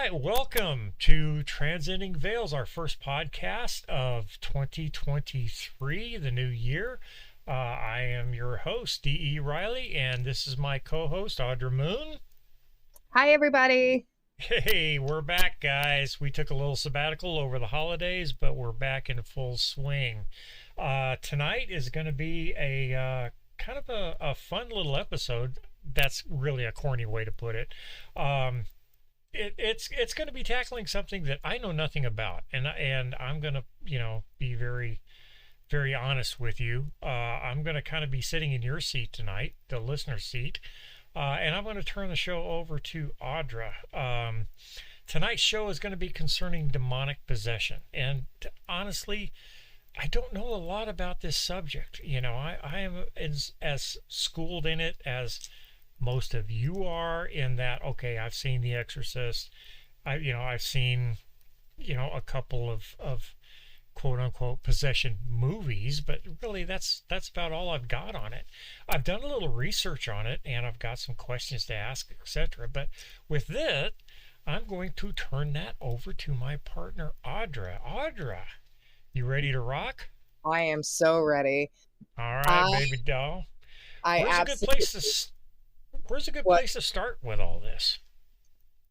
right, welcome to Transcending Veils, our first podcast of 2023, the new year. I am your host, D.E. Riley, and this is my co host, Audra Moon. Hi, everybody. Hey, we're back, guys. We took a little sabbatical over the holidays, but we're back in full swing. Tonight is going to be a kind of a fun little episode. That's really a corny way to put it. Um, it's going to be tackling something that I know nothing about, and I'm going to be very honest with you. I'm going to kind of be sitting in your seat tonight, the listener seat, and I'm going to turn the show over to Audra. Tonight's show is going to be concerning demonic possession, and honestly, I don't know a lot about this subject. I am as schooled in it as most of you are, in that, okay, I've seen The Exorcist. I've seen a couple of quote unquote possession movies, but really that's about all I've got on it. I've done a little research on it, and I've got some questions to ask, etc. But with that, I'm going to turn that over to my partner, Audra, you ready to rock? I am so ready. All right, I baby doll. I Where's a good absolutely place to Where's a good what place to start with all this?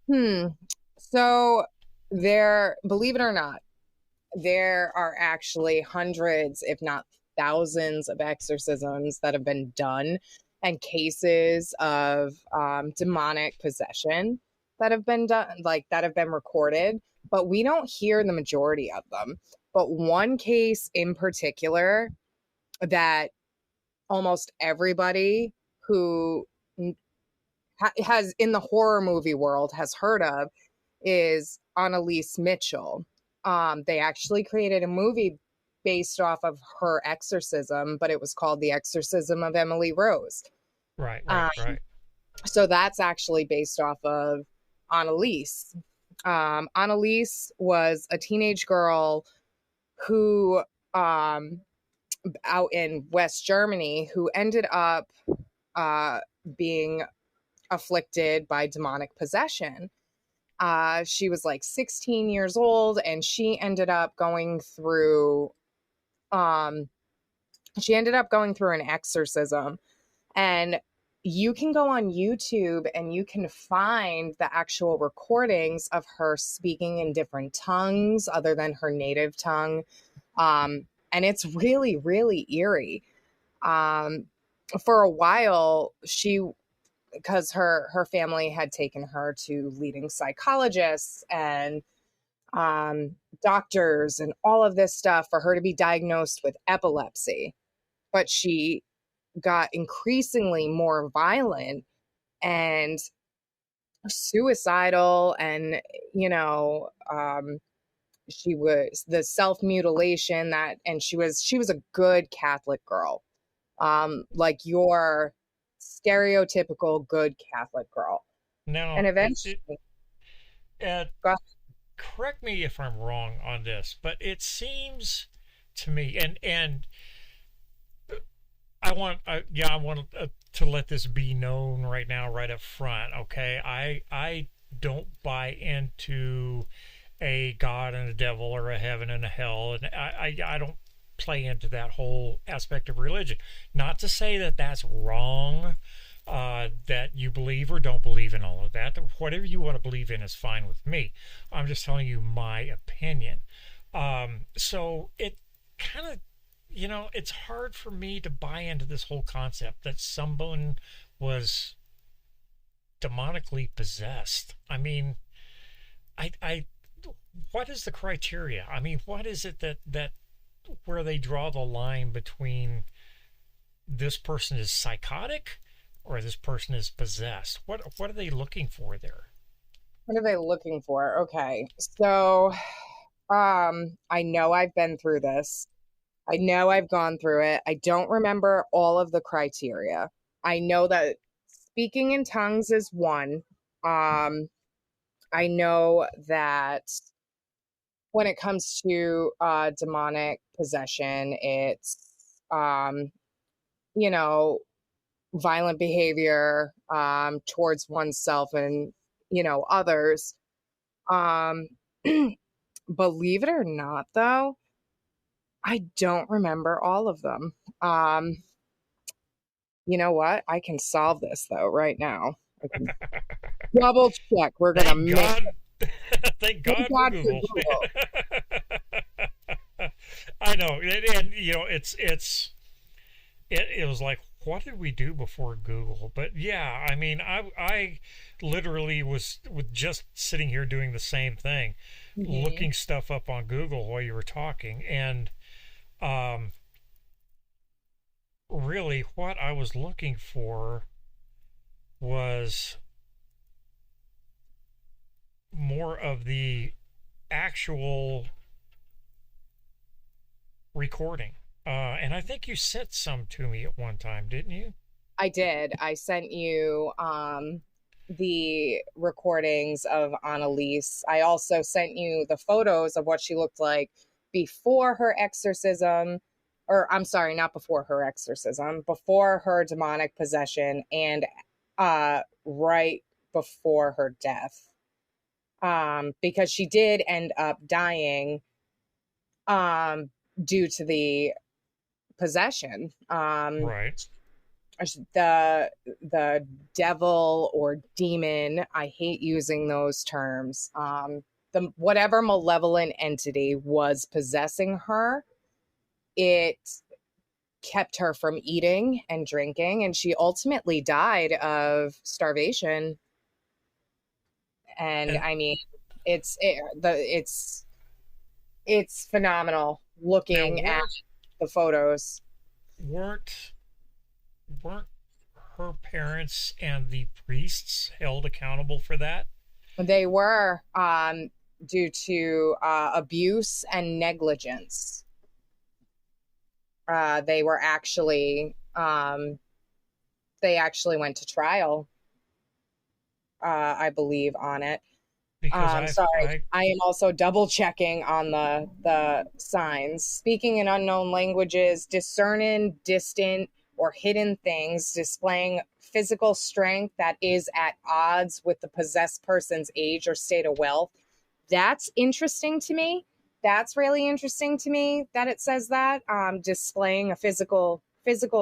hmm. So there, believe it or not, there are actually hundreds, if not thousands, of exorcisms that have been done and cases of demonic possession that have been done, like that have been recorded, but we don't hear the majority of them. But one case in particular that almost everybody who has in the horror movie world has heard of is Annalise Mitchell. They actually created a movie based off of her exorcism, but it was called The Exorcism of Emily Rose. Right, right, Um, right. so that's actually based off of Annalise. Annalise was a teenage girl who, out in West Germany, who ended up uh, being afflicted by demonic possession. She was like 16 years old, and um she ended up going through an exorcism. And you can go on YouTube and you can find the actual recordings of her speaking in different tongues other than her native tongue. And it's really, really eerie. Um, for a while, because her family had taken her to leading psychologists and doctors and all of this stuff for her to be diagnosed with epilepsy. But she got increasingly more violent and suicidal, and you know um she was the self-mutilation that, and she was a good Catholic girl, like your stereotypical good Catholic girl. And Now, eventually, uh, got, correct me if I'm wrong on this, but it seems to me, and I want to let this be known right now, right up front. Okay, I don't buy into a God and a devil or a heaven and a hell, and I don't play into that whole aspect of religion. Not to say that that's wrong, that you believe or don't believe in all of that. Whatever you want to believe in is fine with me. I'm just telling you my opinion. So it kind of, it's hard for me to buy into this whole concept that someone was demonically possessed. I mean, I what is the criteria? I mean, what is it that where they draw the line between this person is psychotic or this person is possessed? What are they looking for there? what are they looking for? Okay, so I know I've been through this. I know I've gone through it. I don't remember all of the criteria. I know that speaking in tongues is one. Um, I know that when it comes to demonic possession, it's, um, you know, violent behavior towards oneself and, others. Um, believe it or not, though, I don't remember all of them. You know what? I can solve this though right now. I can double check. We're gonna Thank make God. Thank thank God for God for Google. Google. I know, and you know, it was like, what did we do before Google? But yeah, I mean, I literally was just sitting here doing the same thing, Mhm. looking stuff up on Google while you were talking, and um, really, what I was looking for was more of the actual recording. And I think you sent some to me at one time, didn't you? I did. I sent you the recordings of Annalise. I also sent you the photos of what she looked like before her exorcism, or I'm sorry, not before her exorcism, before her demonic possession, and right before her death. Because she did end up dying um due to the possession. Right. The devil or demon, I hate using those terms. The whatever malevolent entity was possessing her, it kept her from eating and drinking, and she ultimately died of starvation. And And I mean, it's it's phenomenal now, looking at the photos. weren't weren't her parents and the priests held accountable for that? They were due to abuse and negligence. They were actually they actually went to trial, I believe, on it. Because Sorry, I I am also double checking on the signs. Speaking in unknown languages, discerning distant or hidden things, displaying physical strength that is at odds with the possessed person's age or state of wealth. That's interesting to me. That's really interesting to me that it says that, displaying a physical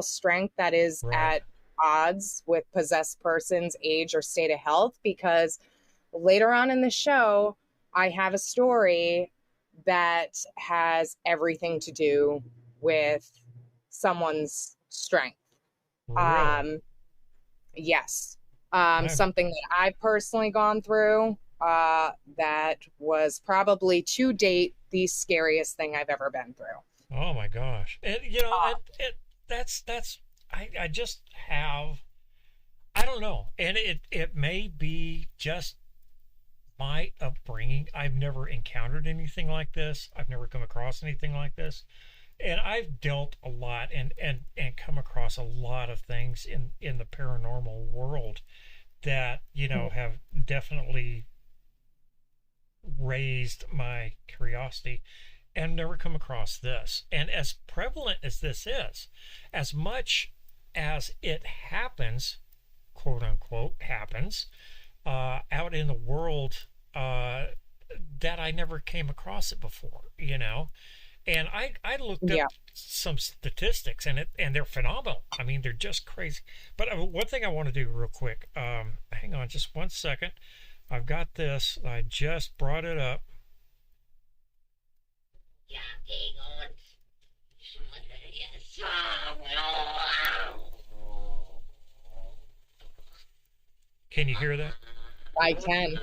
strength that is right. at odds with possessed person's age or state of health, because later on in the show, I have a story that has everything to do with someone's strength. Really? Um, yes. I'm Something that I've personally gone through, that was probably to date the scariest thing I've ever been through. Oh my gosh. And you know, that's I just have, I don't know. And it may be just my upbringing. I've never encountered anything like this. I've never come across anything like this. And I've dealt a lot and come across a lot of things in the paranormal world that, you know, have definitely raised my curiosity, and never come across this. And as prevalent as this is, as much as it happens, quote unquote, happens out in the world, that I never came across it before, you know. And I looked up Yeah. some statistics, and they're phenomenal. I mean, they're just crazy. But one thing I want to do real quick, hang on just one second. I've got this. I just brought it up. Can you hear that? I can.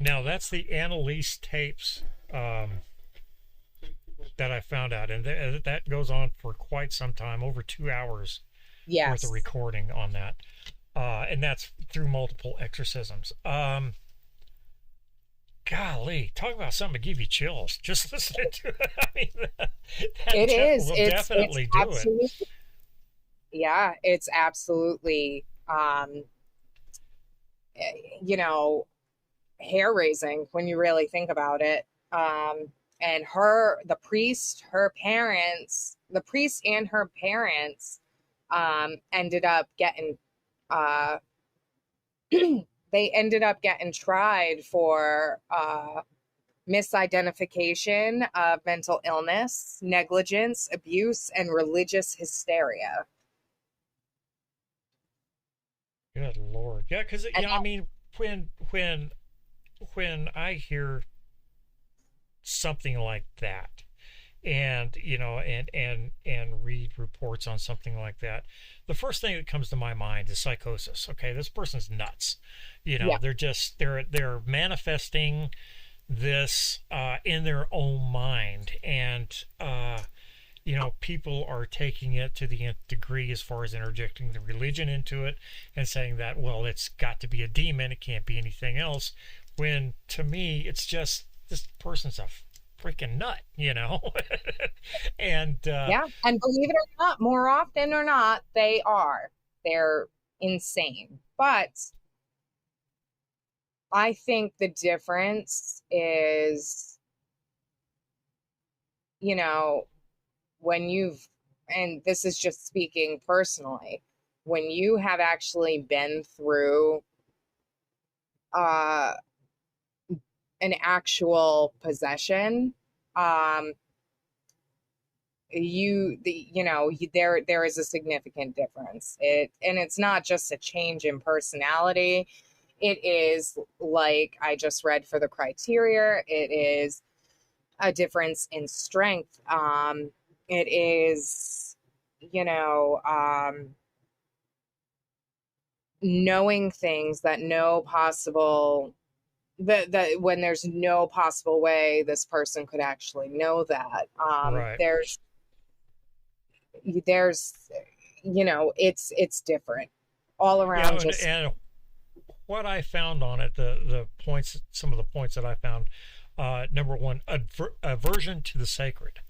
Now that's the Annalise tapes, that I found out, and that goes on for quite some time, over 2 hours worth of Yes. recording on that, and that's through multiple exorcisms. Golly, talk about something to give you chills just listening to it. I mean, that It is. will It's definitely do it. absolutely. Yeah, it's absolutely, you know, hair raising when you really think about it. And the priest, her parents, the priest and her parents, ended up getting, uh, they ended up getting tried for misidentification of mental illness, negligence, abuse, and religious hysteria. Good Lord. Yeah, because, And I mean, when I hear something like that, and read reports on something like that, the first thing that comes to my mind is psychosis. Okay, this person's nuts. yeah, They're manifesting this in their own mind, and people are taking it to the nth degree as far as interjecting the religion into it and saying that, well, it's got to be a demon, it can't be anything else. When to me, it's just this person's a freaking nut. And yeah. And believe it or not, more often or not, they're insane. But I think the difference is, you know, when you've, and this is just speaking personally, when you have actually been through uh, an actual possession, um, there is a significant difference. And it's not just a change in personality. It is, like I just read for the criteria, it is a difference in strength. It is, you know, knowing things that no possible that when there's no possible way this person could actually know that. right. There's it's different all Yeah, around. Just and what I found on it, some of the points that I found, number one, aversion to the sacred.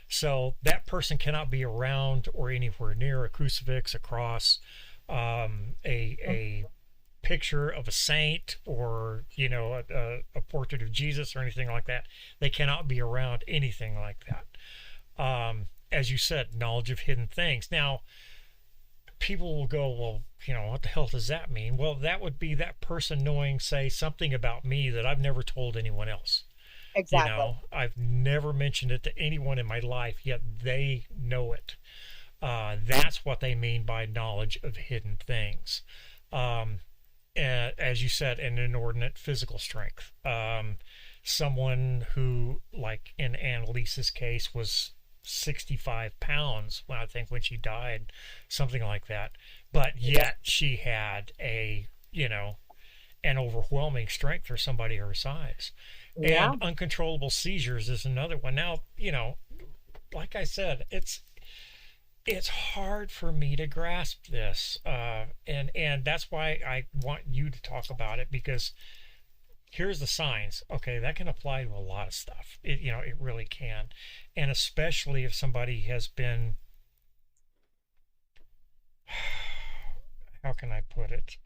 So that person cannot be around or anywhere near a crucifix, a cross, a picture of a saint, or a portrait of Jesus or anything like that. They cannot be around anything like that. As you said, knowledge of hidden things. Now, people will go, well, what the hell does that mean? Well, that would be that person knowing, say, something about me that I've never told anyone else. exactly. I've never mentioned it to anyone in my life, yet they know it. That's what they mean by knowledge of hidden things. Um, as you said, an inordinate physical strength. Someone who, like in Annalise's case, was 65 pounds when I think when she died, something like that. But Yeah, yet she had an overwhelming strength for somebody her size. yeah, And uncontrollable seizures is another one. Now, like I said, it's hard for me to grasp this, and that's why I want you to talk about it, because here's the signs. Okay, that can apply to a lot of stuff. It really can, and especially if somebody has been, how can I put it,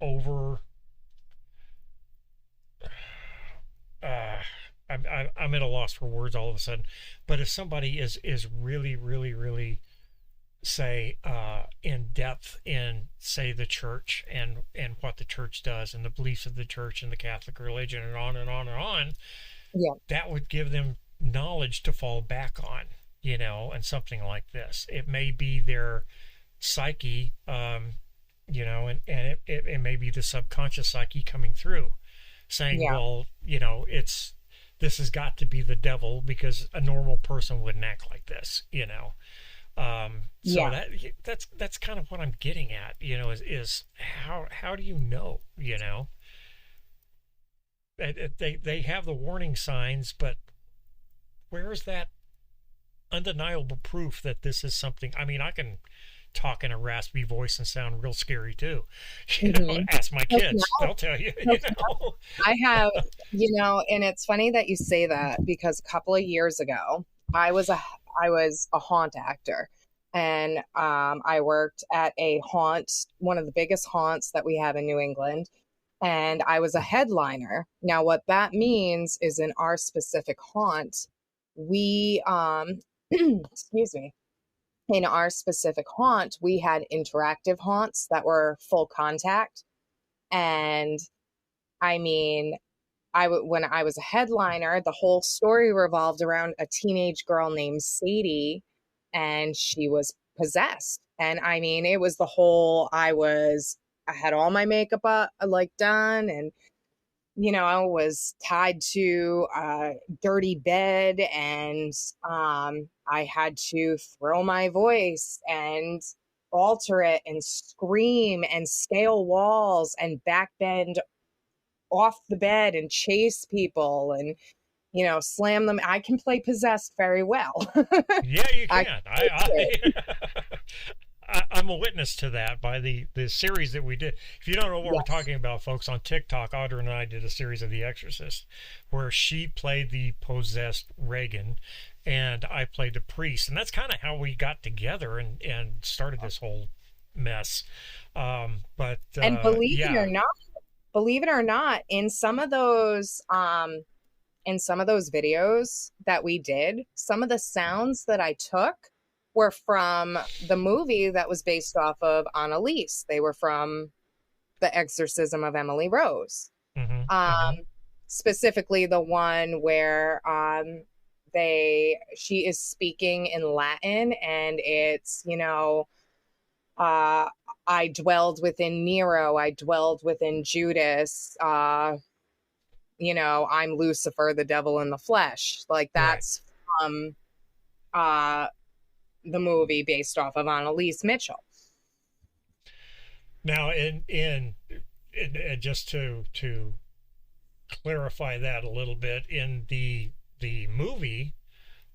over. Uh, I'm at a loss for words all of a sudden, but if somebody is really, really, really, say, in depth in, say, the church and what the church does and the beliefs of the church and the Catholic religion and on and on and on, yeah, that would give them knowledge to fall back on, and something like this. It may be their psyche, and it may be the subconscious psyche coming through, saying, yeah, well, this has got to be the devil because a normal person wouldn't act like this. So yeah, that's kind of what I'm getting at, is how do you know, they have the warning signs, but where's that undeniable proof that this is something? I mean, I can talk in a raspy voice and sound real scary too. hmm. Ask my So kids, they'll tell you. now, I have, and it's funny that you say that because a couple of years ago, I was a I was a haunt actor. and I worked at a haunt, one of the biggest haunts that we have in New England, and I was a headliner. Now, what that means is in our specific haunt, we, excuse me, in our specific haunt, we had interactive haunts that were full contact. And I mean, when I was a headliner, the whole story revolved around a teenage girl named Sadie, and she was possessed. And I mean, it was the whole. I had all my makeup like done, and I was tied to a dirty bed, and I had to throw my voice and alter it and scream and scale walls and backbend off the bed and chase people and slam them. I can play possessed very well. Yeah, you I can. can do it. I'm a witness to that by the series that we did. If you don't know what we're Yes. talking about, folks, on TikTok, Audra and I did a series of The Exorcist where she played the possessed Reagan and I played the priest. And that's kind of how we got together and started this whole mess. But And yeah, believe it or not, in some of those videos that we did, some of the sounds that I took were from the movie that was based off of Annalise. They were from The Exorcism of Emily Rose. hmm Um, hmm Specifically the one where she is speaking in Latin, and it's, uh I dwelled within Nero, I dwelled within Judas, I'm Lucifer, the devil in the flesh. Like right. that's from uh the movie based off of Annalise Mitchell. Now, in just to clarify that a little bit, in the movie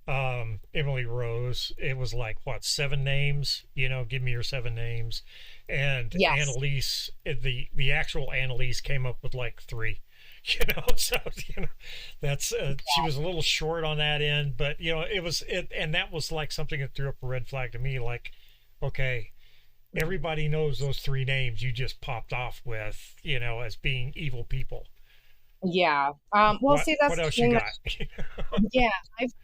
Emily Rose, it was like what, 7 names, give me your 7 names. And Yes. Annalise, the actual Annalise came up with like three. So that's she was a little short on that end, but and that was like something that threw up a red flag to me, like, okay, everybody knows those 3 names you just popped off with, as being evil people. Yeah. Well, what see, what that's the else you thing. got? Yeah,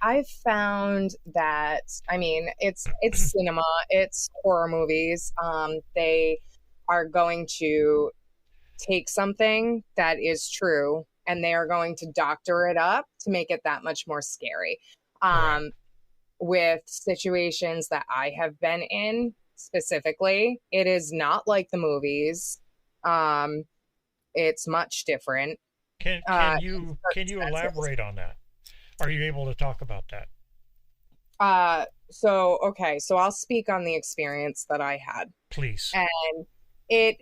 I've found that, I mean, it's cinema, it's horror movies. They are going to take something that is true and they are going to doctor it up to make it that much more scary. Right. Um, with situations that I have been in specifically, it is not like the movies. Um, it's much different. Can Uh, can in you certain can you senses. elaborate on that? Are you able to talk about that? Okay, so I'll speak on the experience that I had. Please. And it,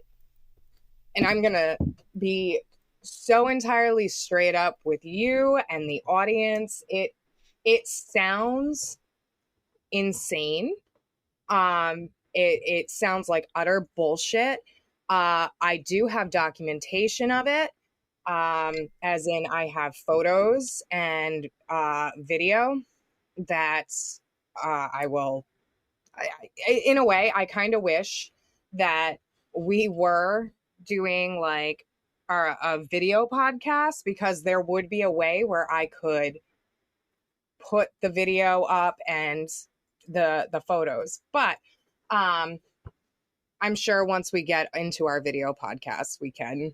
and I'm gonna be so entirely straight up with you and the audience. It sounds insane. It sounds like utter bullshit. I do have documentation of it. As in I have photos and video that I will. In a way, I kind of wish that we were doing like a video podcast, because there would be a way where I could put the video up and the photos. But um, I'm sure once we get into our video podcast, we can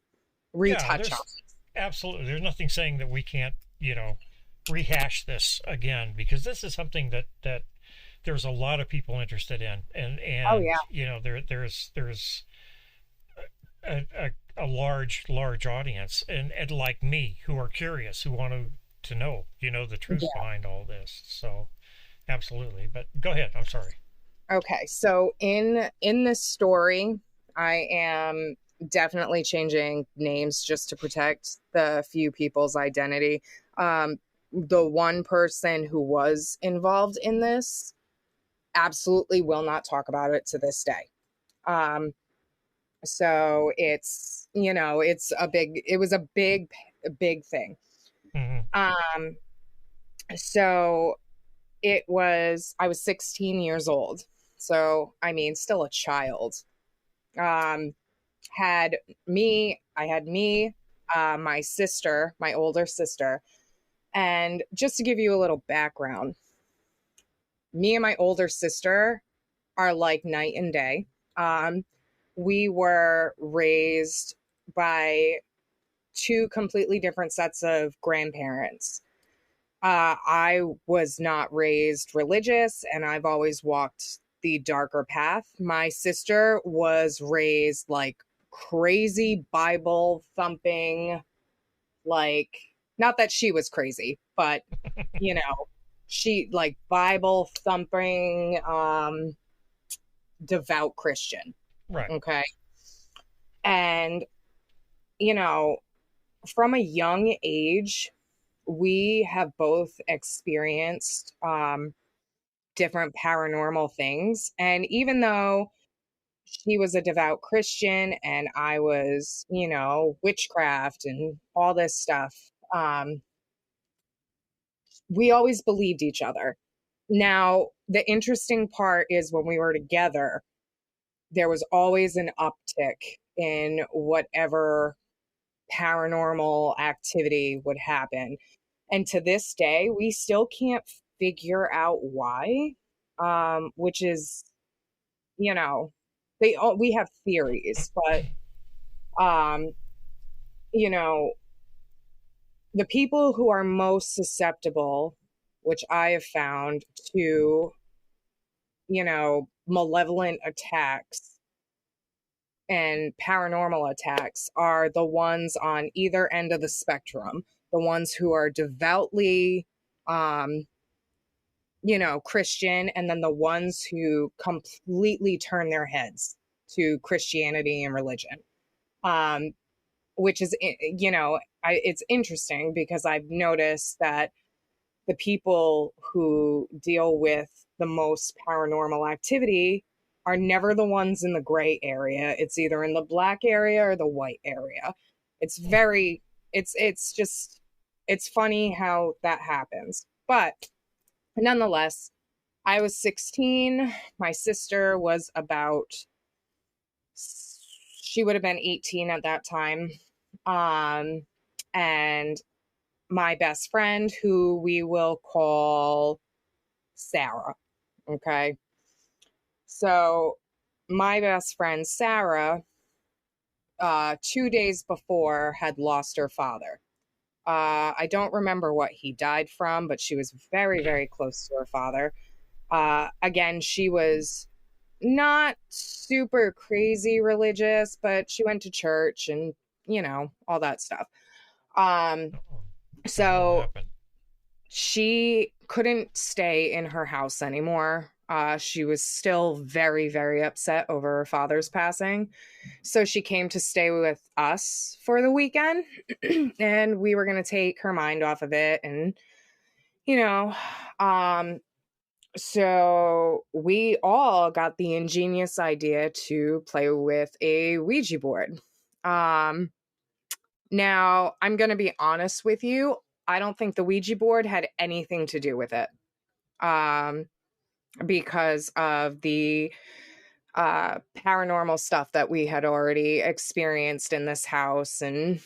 Yeah, retouch on there's it. absolutely, there's nothing saying that we can't, rehash this again, because this is something that there's a lot of people interested in, and Oh yeah, there's a large audience, and like me, who are curious, who want to know, the truth yeah. behind all this. So absolutely. But go ahead. I'm sorry. Okay, so in this story, I am definitely changing names just to protect the few people's identity. The one person who was involved in this absolutely will not talk about it to this day. Um, so it was a big thing. hmm Um, so I was 16 years old. So, I mean, still a child. Um, I had me, my sister, my older sister. And just to give you a little background, me and my older sister are like night and day. Um, we were raised by two completely different sets of grandparents. I was not raised religious, and I've always walked the darker path. My sister was raised like crazy Bible thumping, like, not that she was crazy, but you know, she like Bible thumping, devout Christian. Right. Okay. And, you know, from a young age, we have both experienced different paranormal things. And even though she was a devout Christian and I was, witchcraft and all this stuff, we always believed each other. Now, the interesting part is when we were together, there was always an uptick in whatever paranormal activity would happen. And to this day, we still can't figure out why, which is, you know, we have theories, but, um, you know, the people who are most susceptible, which I have found to, malevolent attacks and paranormal attacks are the ones on either end of the spectrum, the ones who are devoutly, um, Christian, and then the ones who completely turn their heads to Christianity and religion. Um, which is, it's interesting because I've noticed that the people who deal with the most paranormal activity are never the ones in the gray area. It's either in the black area or the white area. It's very, it's funny how that happens. But nonetheless, I was 16. My sister was she would have been 18 at that time. And my best friend, who we will call Sarah. Okay. So my best friend, Sarah, 2 days before had lost her father. I don't remember what he died from, but she was very, very close to her father. Again, she was not super crazy religious, but she went to church and, all that stuff. Oh, So happened. she couldn't stay in her house anymore. She was still very, very upset over her father's passing. So she came to stay with us for the weekend, and we were going to take her mind off of it. And, you know, um, so we all got the ingenious idea to play with a Ouija board. Now, I'm going to be honest with you. I don't think the Ouija board had anything to do with it, because of the paranormal stuff that we had already experienced in this house and,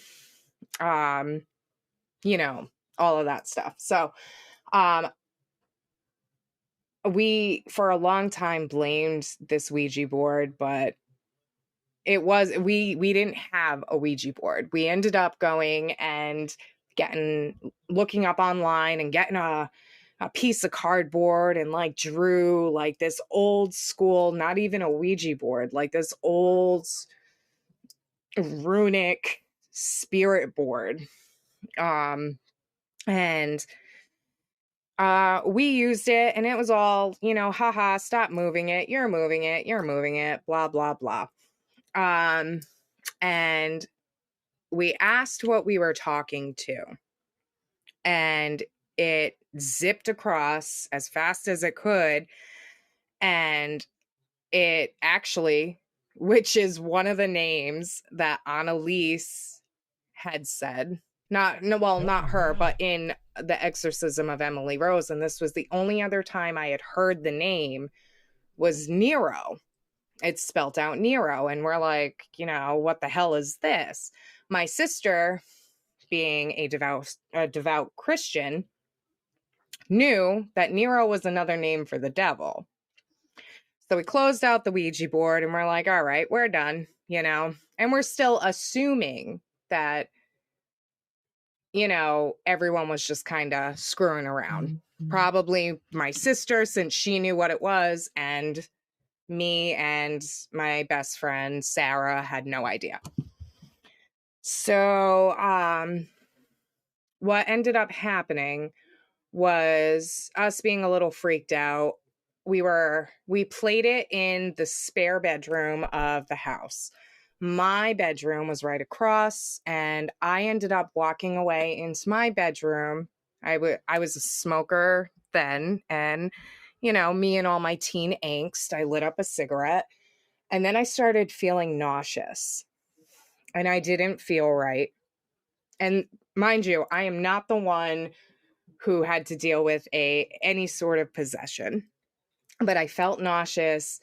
um, all of that stuff. So um, we, for a long time, blamed this Ouija board, but we didn't have a Ouija board. We ended up going and looking up online and getting a piece of cardboard and like drew like this old school, not even a Ouija board, like this old runic spirit board. And we used it, and it was all, haha, stop moving it, you're moving it, blah blah blah. And we asked what we were talking to, and it zipped across as fast as it could. And it actually, which is one of the names that Annalise had said, not her, but in The Exorcism of Emily Rose. And this was the only other time I had heard the name was Nero. It's spelt out Nero. And we're like, what the hell is this? My sister, being a devout Christian, knew that Nero was another name for the devil. So we closed out the Ouija board and we're like, all right, we're done, and we're still assuming that, everyone was just kind of screwing around. Probably my sister, since she knew what it was, and me and my best friend, Sarah, had no idea. So, what ended up happening was us being a little freaked out. We played it in the spare bedroom of the house. My bedroom was right across, and I ended up walking away into my bedroom. I was a smoker then, and me and all my teen angst, I lit up a cigarette, and then I started feeling nauseous, and I didn't feel right. And mind you, I am not the one who had to deal with any sort of possession, but I felt nauseous.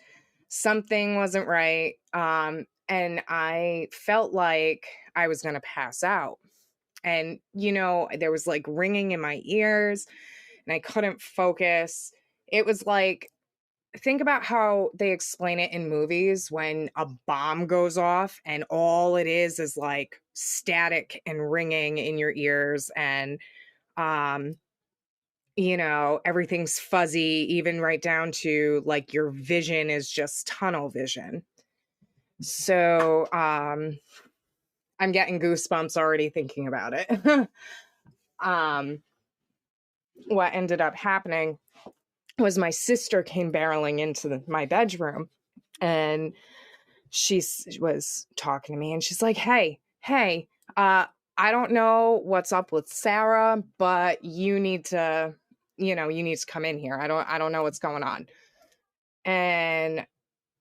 Something wasn't right. And I felt like I was going to pass out. And, there was like ringing in my ears and I couldn't focus. It was like, think about how they explain it in movies when a bomb goes off and all it is like static and ringing in your ears, and everything's fuzzy, even right down to like your vision is just tunnel vision. So I'm getting goosebumps already thinking about it. What ended up happening was my sister came barreling into my bedroom, and she was talking to me, and she's like, hey, I don't know what's up with Sarah, but you need to come in here. I don't know what's going on. And,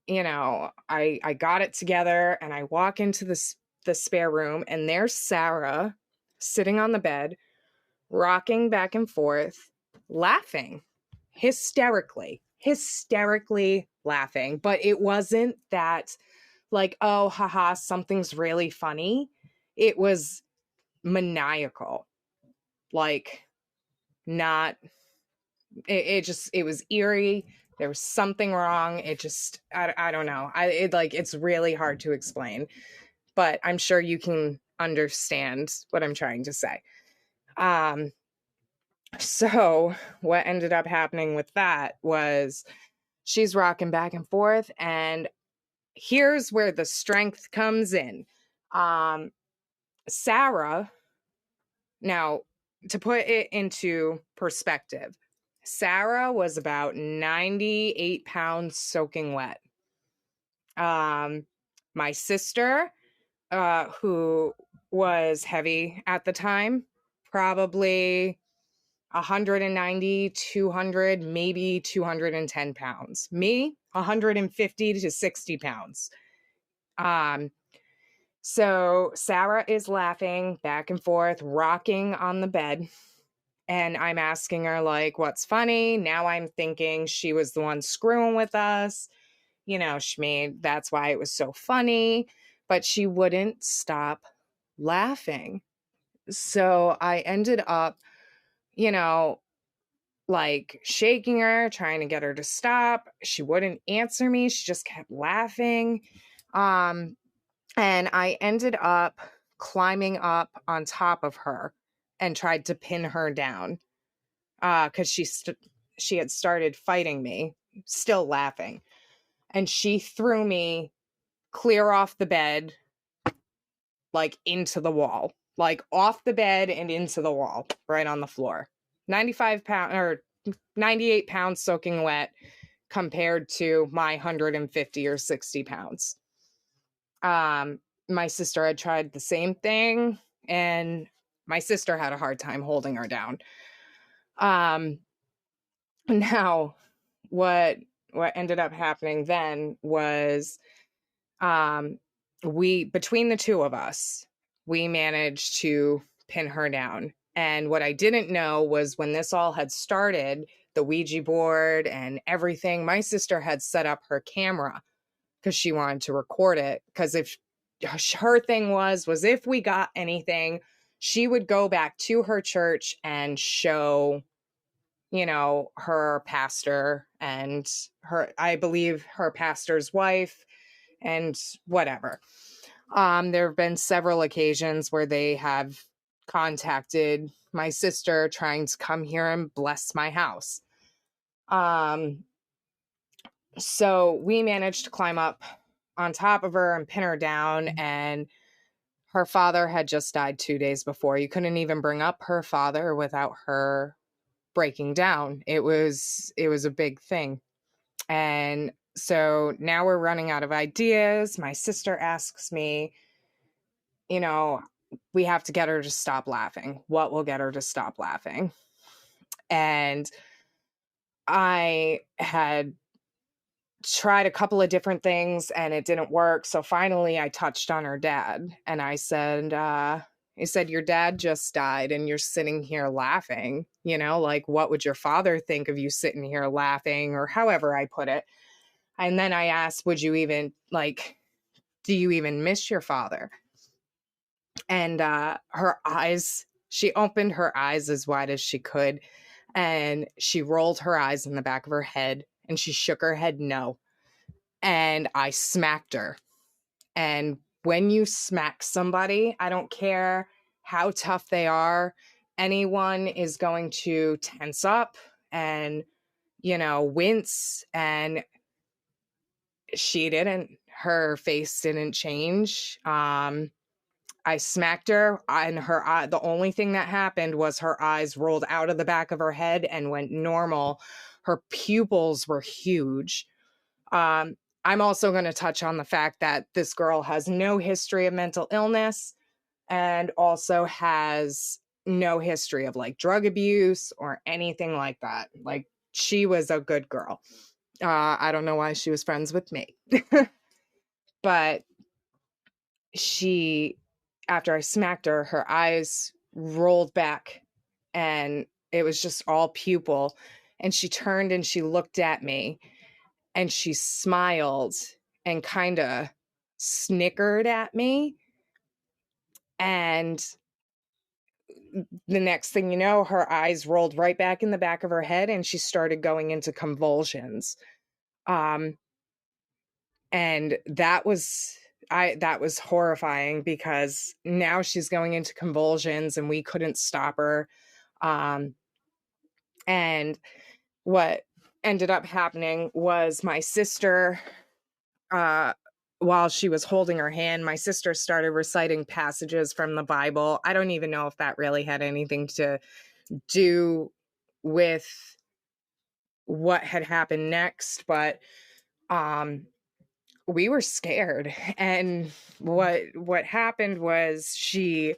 I got it together and I walk into the spare room, and there's Sarah sitting on the bed, rocking back and forth, laughing hysterically laughing. But it wasn't that like, oh, haha, something's really funny. It was maniacal. Like, not, it was eerie. There was something wrong. It just, I don't know. It's really hard to explain, but I'm sure you can understand what I'm trying to say. So what ended up happening with that was she's rocking back and forth, and here's where the strength comes in. Sarah, now to put it into perspective, Sarah was about 98 pounds soaking wet. My sister, who was heavy at the time, probably 190, 200, maybe 210 pounds. Me, 150 to 60 pounds. So Sarah is laughing back and forth, rocking on the bed. And I'm asking her, like, what's funny? Now I'm thinking she was the one screwing with us. That's why it was so funny. But she wouldn't stop laughing. So I ended up, like shaking her, trying to get her to stop. She wouldn't answer me. She just kept laughing. And I ended up climbing up on top of her and tried to pin her down. Because she had started fighting me, still laughing. And she threw me clear off the bed, like into the wall, like off the bed and into the wall, right on the floor. 98 pounds soaking wet compared to my 150 or 60 pounds. My sister had tried the same thing, and my sister had a hard time holding her down. Now what ended up happening then was, between the two of us, we managed to pin her down. And what I didn't know was when this all had started, the Ouija board and everything. My sister had set up her camera because she wanted to record it. Because if her thing was if we got anything, she would go back to her church and show, you know, her pastor and I believe her pastor's wife and whatever. There have been several occasions where they have contacted my sister trying to come here and bless my house. So we managed to climb up on top of her and pin her down, and her father had just died 2 days before. You couldn't even bring up her father without her breaking down. It was a big thing. And so now we're running out of ideas. My sister asks me, you know, we have to get her to stop laughing. What will get her to stop laughing? And I had tried a couple of different things and it didn't work. So finally I touched on her dad and I said, your dad just died and you're sitting here laughing, you know, like what would your father think of you sitting here laughing, or however I put it. And then I asked, would you even do you even miss your father? And her eyes, she opened her eyes as wide as she could and she rolled her eyes in the back of her head and she shook her head no. And I smacked her. And when you smack somebody, I don't care how tough they are, anyone is going to tense up and, you know, wince. And she didn't. Her face didn't change. I smacked her and her eye, the only thing that happened was her eyes rolled out of the back of her head and went normal. Her pupils were huge. I'm also going to touch on the fact that this girl has no history of mental illness and also has no history of like drug abuse or anything like that. Like she was a good girl. I don't know why she was friends with me, but after I smacked her, her eyes rolled back and it was just all pupil. And she turned and she looked at me and she smiled and kind of snickered at me. And the next thing you know, her eyes rolled right back in the back of her head and she started going into convulsions. And that was horrifying because now she's going into convulsions and we couldn't stop her. And what ended up happening was my sister, while she was holding her hand, my sister started reciting passages from the Bible. I don't even know if that really had anything to do with what had happened next, but we were scared. And what happened was she's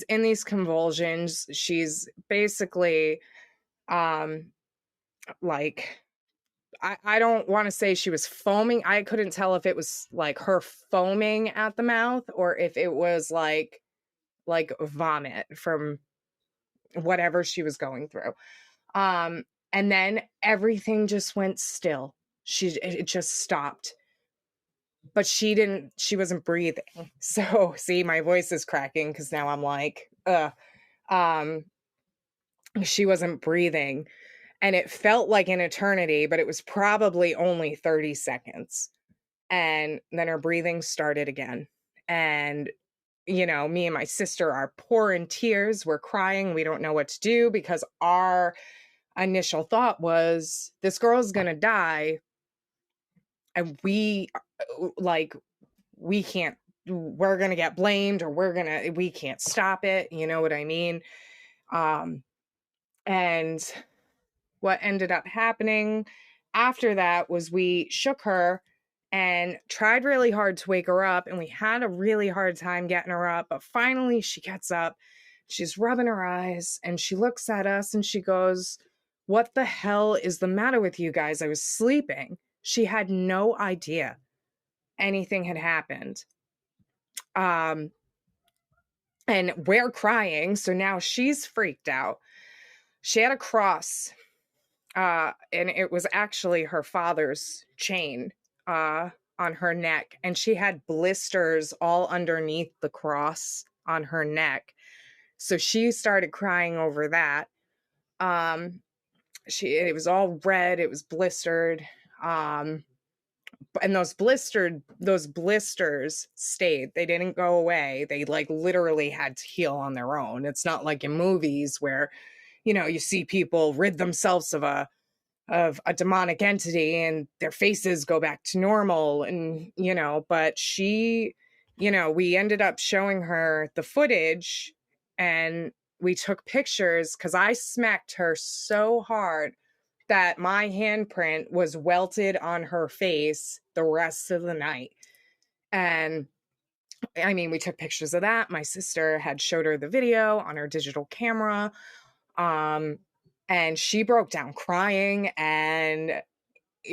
in these convulsions. She's basically like, I don't want to say she was foaming. I couldn't tell if it was like her foaming at the mouth or if it was like vomit from whatever she was going through. And then everything just went still. It just stopped. But she wasn't breathing. So see, my voice is cracking because now I'm like, she wasn't breathing. And it felt like an eternity, but it was probably only 30 seconds. And then her breathing started again. And, you know, me and my sister are pouring tears. We're crying. We don't know what to do because our initial thought was this girl's going to die. And we're going to get blamed or we can't stop it. You know what I mean? And what ended up happening after that was we shook her and tried really hard to wake her up, and we had a really hard time getting her up, but finally she gets up, she's rubbing her eyes, and she looks at us and she goes, "What the hell is the matter with you guys? I was sleeping." She had no idea anything had happened. And we're crying, so now she's freaked out. She had a cross And it was actually her father's chain on her neck, and she had blisters all underneath the cross on her neck. So she started crying over that. Um, it was all red, it was blistered. And those blisters stayed. They didn't go away. They like literally had to heal on their own. It's not like in movies where, you see people rid themselves of a demonic entity and their faces go back to normal. And but she, we ended up showing her the footage, and we took pictures because I smacked her so hard that my handprint was welted on her face the rest of the night. And I mean, we took pictures of that. My sister had showed her the video on her digital camera. And she broke down crying, and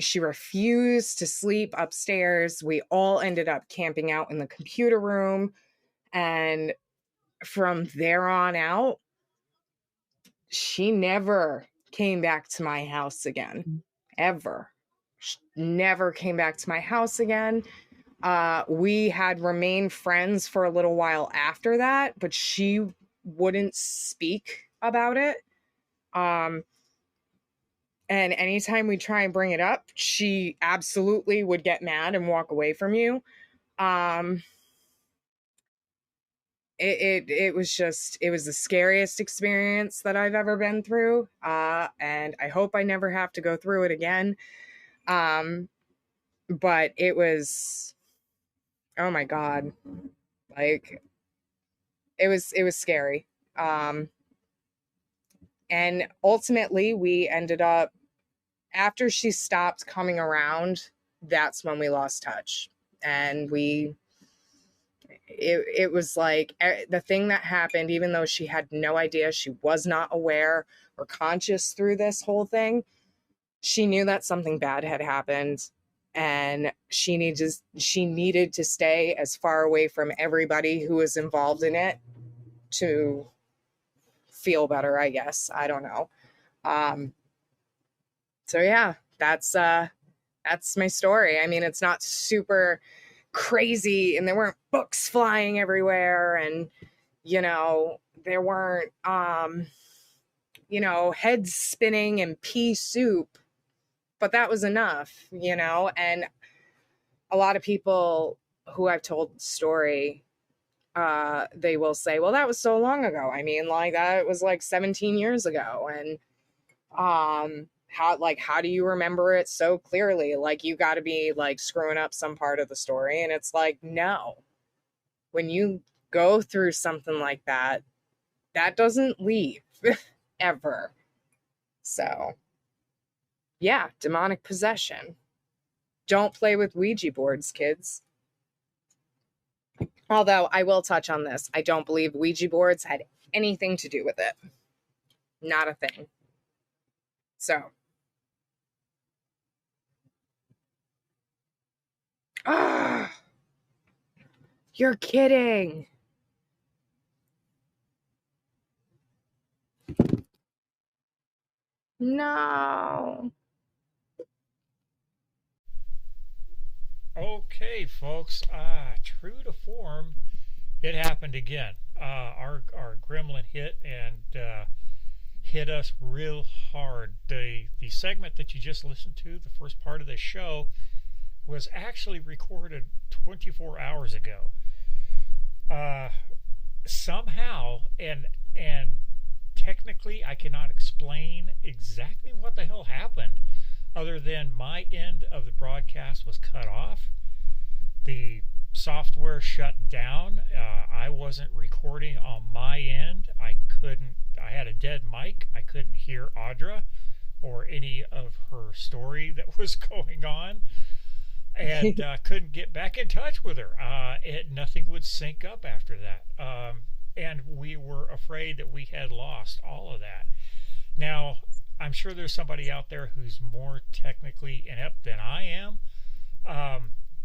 she refused to sleep upstairs. We all ended up camping out in the computer room. And from there on out, she never came back to my house again, ever. She never came back to my house again. We had remained friends for a little while after that, but she wouldn't speak about it. And anytime we try and bring it up, she absolutely would get mad and walk away from you. It was the scariest experience that I've ever been through. And I hope I never have to go through it again. But it was, oh my God, like it was scary. And ultimately we ended up, after she stopped coming around, that's when we lost touch. And it was like the thing that happened, even though she had no idea, she was not aware or conscious through this whole thing, she knew that something bad had happened, and she needed to stay as far away from everybody who was involved in it to feel better, I guess. I don't know. So yeah, that's my story. I mean, it's not super crazy, and there weren't books flying everywhere, and there weren't heads spinning and pea soup, but that was enough. And a lot of people who I've told the story, they will say, well, that was so long ago. I mean, like, that was like 17 years ago. And how do you remember it so clearly? Like, you got to be like screwing up some part of the story. And it's like, no, when you go through something like that, that doesn't leave ever. So yeah, demonic possession. Don't play with Ouija boards, kids. Although I will touch on this. I don't believe Ouija boards had anything to do with it. Not a thing. So. Ah, you're kidding. No. Okay, folks. True to form, it happened again. Our gremlin hit and hit us real hard. The segment that you just listened to, the first part of the show, was actually recorded 24 hours ago. Somehow, and technically, I cannot explain exactly what the hell happened, other than my end of the broadcast was cut off. The software shut down. I wasn't recording on my end. I had a dead mic. I couldn't hear Audra or any of her story that was going on, and couldn't get back in touch with her. Nothing would sync up after that. And we were afraid that we had lost all of that. Now, I'm sure there's somebody out there who's more technically inept than I am,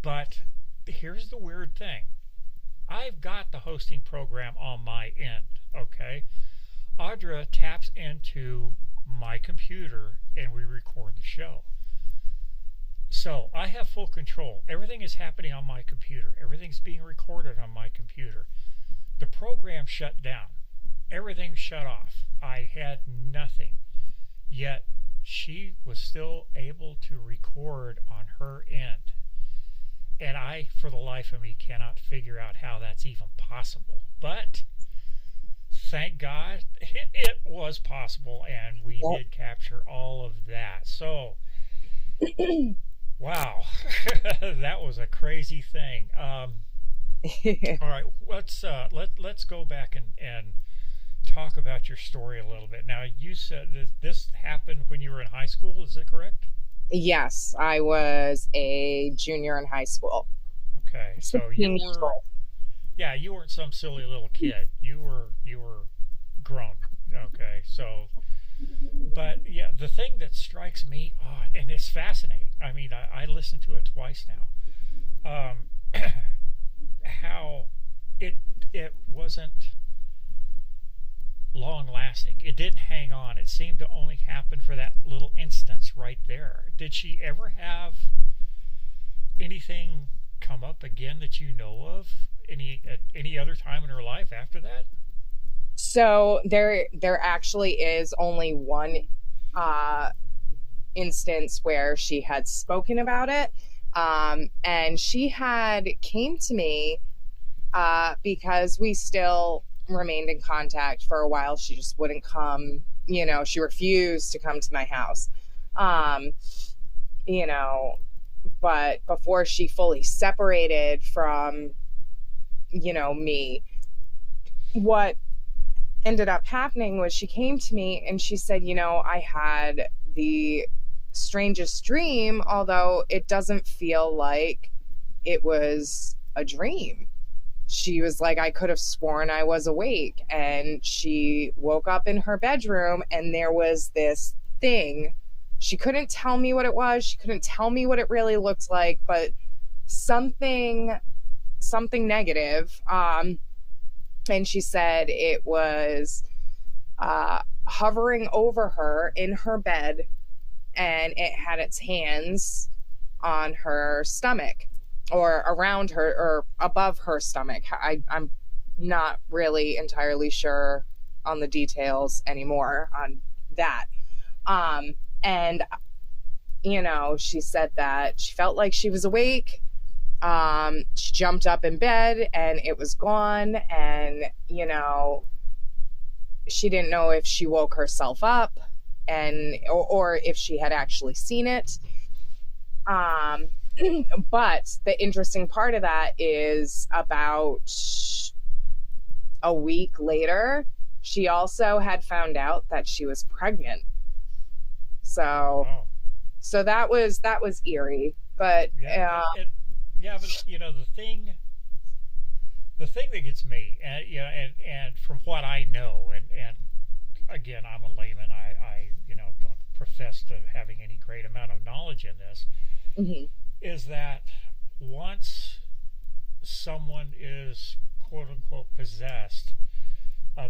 but here's the weird thing. I've got the hosting program on my end, okay? Audra taps into my computer and we record the show. So I have full control. Everything is happening on my computer. Everything's being recorded on my computer. The program shut down. Everything shut off. I had nothing. Yet she was still able to record on her end. And I, for the life of me, cannot figure out how that's even possible. But thank God it was possible, and we did capture all of that. So, wow, that was a crazy thing. All right, let's go back and talk about your story a little bit. Now, you said that this happened when you were in high school. Is that correct? Yes, I was a junior in high school. Okay, so 16 years old. Yeah, you weren't some silly little kid. You were grown. Okay, so, but yeah, the thing that strikes me odd, and it's fascinating. I mean, I listened to it twice now. How it wasn't long lasting. It didn't hang on. It seemed to only happen for that little instance right there. Did she ever have anything come up again that you know of? At any other time in her life after that? So there actually is only one instance where she had spoken about it, and she had came to me because we still remained in contact for a while. She just wouldn't come. She refused to come to my house. But before she fully separated from me, what ended up happening was she came to me and she said, I had the strangest dream, although it doesn't feel like it was a dream. She was like, I could have sworn I was awake. And she woke up in her bedroom and there was this thing. She couldn't tell me what it was. She couldn't tell me what it really looked like, but something negative. And she said it was hovering over her in her bed, and it had its hands on her stomach or around her or above her stomach. I'm not really entirely sure on the details anymore on that. And she said that she felt like she was awake. She jumped up in bed and it was gone. And, she didn't know if she woke herself up or if she had actually seen it. But the interesting part of that is about a week later, she also had found out that she was pregnant. So, Wow. so that was eerie, but Yeah, but the thing that gets me, and from what I know, and again, I'm a layman. I don't profess to having any great amount of knowledge in this. mm-hmm. Is that once someone is quote unquote possessed,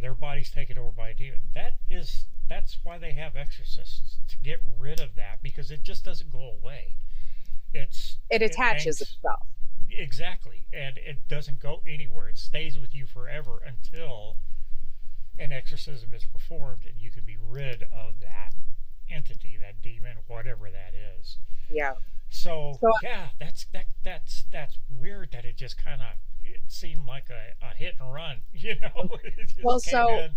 their body's taken over by a demon. That's why they have exorcists, to get rid of that, because it just doesn't go away. It attaches itself. Exactly, and it doesn't go anywhere. It stays with you forever until an exorcism is performed and you can be rid of that entity, that demon, whatever that is. Yeah. So yeah, that's weird that it just kind of, it seemed like a hit and run, It just Well, came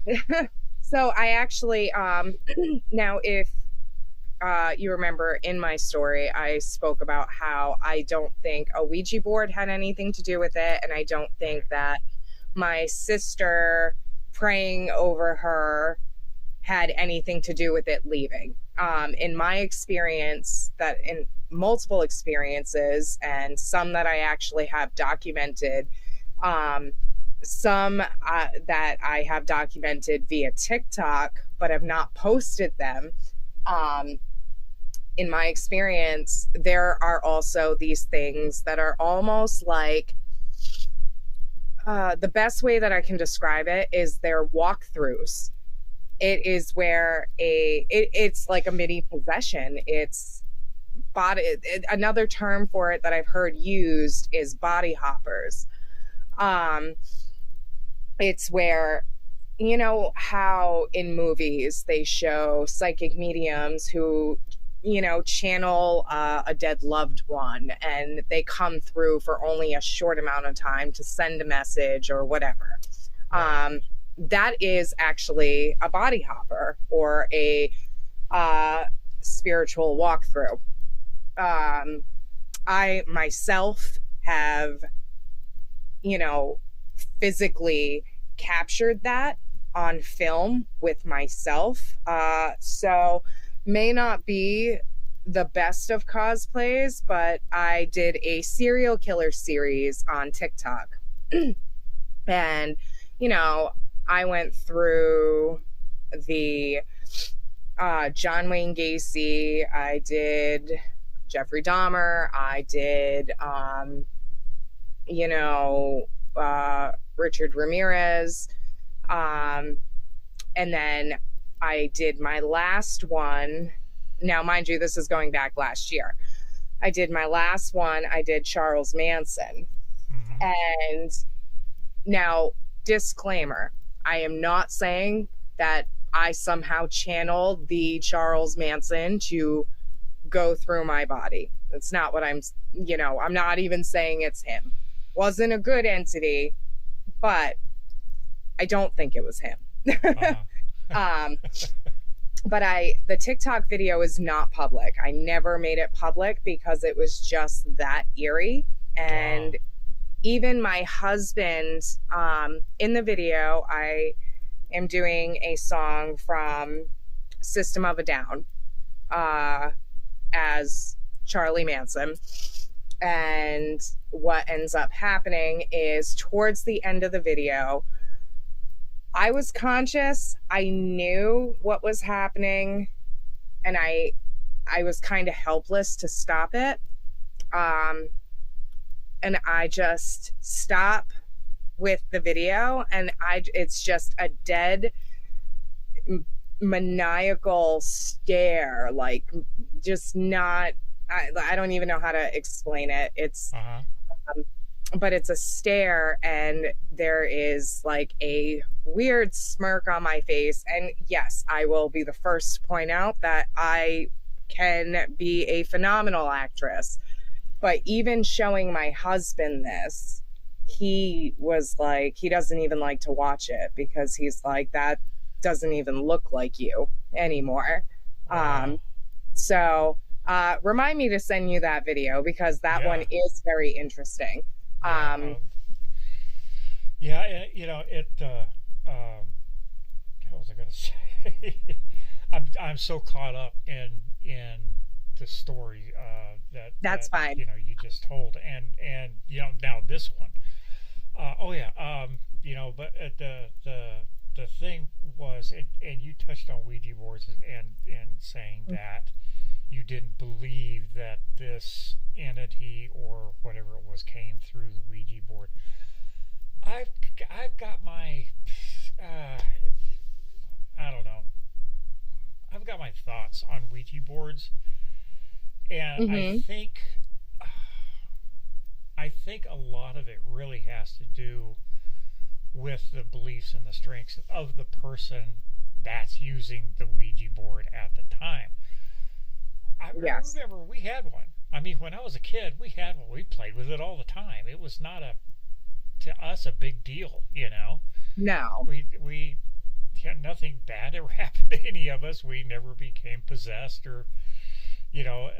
in. so I actually now if you remember in my story, I spoke about how I don't think a Ouija board had anything to do with it, and I don't think that my sister praying over her had anything to do with it leaving. In my experience, that in multiple experiences, and some that I actually have documented, some that I have documented via TikTok, but have not posted them. In my experience, there are also these things that are almost like, the best way that I can describe it is they're walkthroughs. It is where it's like a mini possession. It's body. Another term for it that I've heard used is body hoppers. Um, it's where, you know how in movies they show psychic mediums who, you know, channel a dead loved one, and they come through for only a short amount of time to send a message or whatever. um, that is actually a body hopper or a uh, spiritual walkthrough. I myself have, you know, physically captured that on film with myself. So may not be the best of cosplays, but I did a serial killer series on TikTok. And, you know, I went through the John Wayne Gacy, I did Jeffrey Dahmer, I did, you know, Richard Ramirez. And then I did my last one. Now, mind you, this is going back last year. I did my last one. I did Charles Manson. Mm-hmm. And now, disclaimer, I am not saying that I somehow channeled the Charles Manson to go through my body. That's not what I'm, you know, I'm not even saying it's him. Wasn't a good entity, but I don't think it was him. Uh-huh. But the TikTok video is not public. I never made it public because it was just that eerie. And Wow. even my husband, in the video, I am doing a song from System of a Down as Charlie Manson. And what ends up happening is towards the end of the video, I was conscious. I knew what was happening, and I was kind of helpless to stop it. And I just stop with the video, and it's just a dead maniacal stare, like just not. I don't even know how to explain it. It's Uh-huh. but it's a stare, and there is like a weird smirk on my face. And yes, I will be the first to point out that I can be a phenomenal actress. But even showing my husband this, he was like, he doesn't even like to watch it because he's like, that doesn't even look like you anymore. Wow. So remind me to send you that video because that Yeah. one is very interesting. Yeah. Yeah. You know, what was I going to say? I'm so caught up in the story That's that fine. you know you just told, and you know now this one. Oh yeah. You know, but the thing was, and you touched on Ouija boards and saying that you didn't believe that this entity or whatever it was came through the Ouija board. I've I've got my uh, I don't know. I've got my thoughts on Ouija boards, and Mm-hmm. I think a lot of it really has to do with the beliefs and the strengths of the person that's using the Ouija board at the time. I Yes. remember we had one. I mean, when I was a kid, we had one. We played with it all the time. It was not a to us a big deal, you know. No. We had nothing bad ever happened to any of us. We never became possessed or you know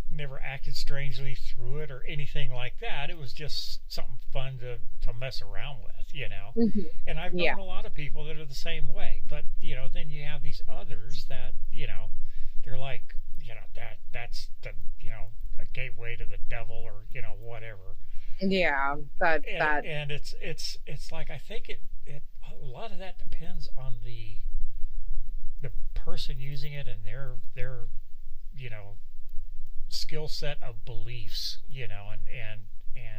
never acted strangely through it or anything like that. It was just something fun to mess around with, you know. Mm-hmm. And I've Yeah. known a lot of people that are the same way. But you know, then you have these others that you know they're like you know that's the you know a gateway to the devil or you know whatever. Yeah. That. And it's like I think it a lot of that depends on the person using it and their you know skill set of beliefs you know and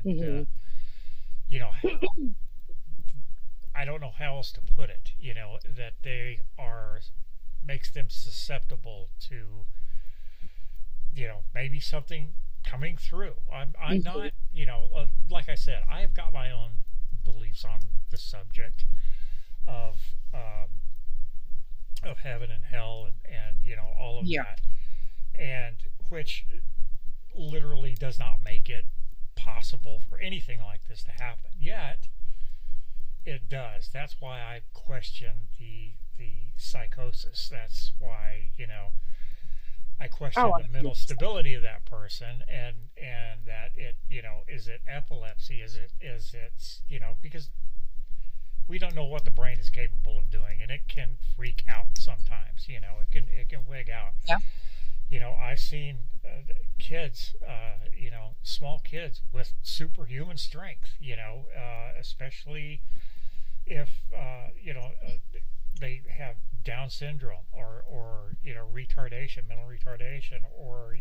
Mm-hmm. you know don't know how else to put it, that they are, makes them susceptible to, maybe something coming through. I'm Mhm. not, like I said, I've got my own beliefs on the subject of um, of heaven and hell, and all of Yeah. that, and which literally does not make it possible for anything like this to happen. Yet it does. That's why I question the psychosis. That's why I Oh, question the mental stability of that person, and that it is it epilepsy, is it because we don't know what the brain is capable of doing, and it can freak out sometimes. It can wig out. yeah. I've seen kids, small kids with superhuman strength. Especially if they have Down syndrome, or retardation, mental retardation, or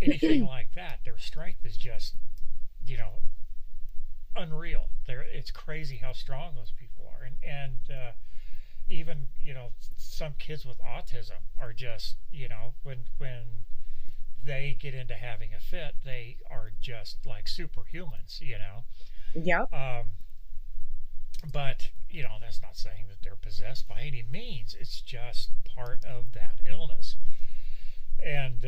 anything like that. Their strength is just you know unreal. It's crazy how strong those people are, and even some kids with autism are just when they get into having a fit, they are just like superhumans. Yep. Um, but that's not saying that they're possessed by any means. It's just part of that illness, and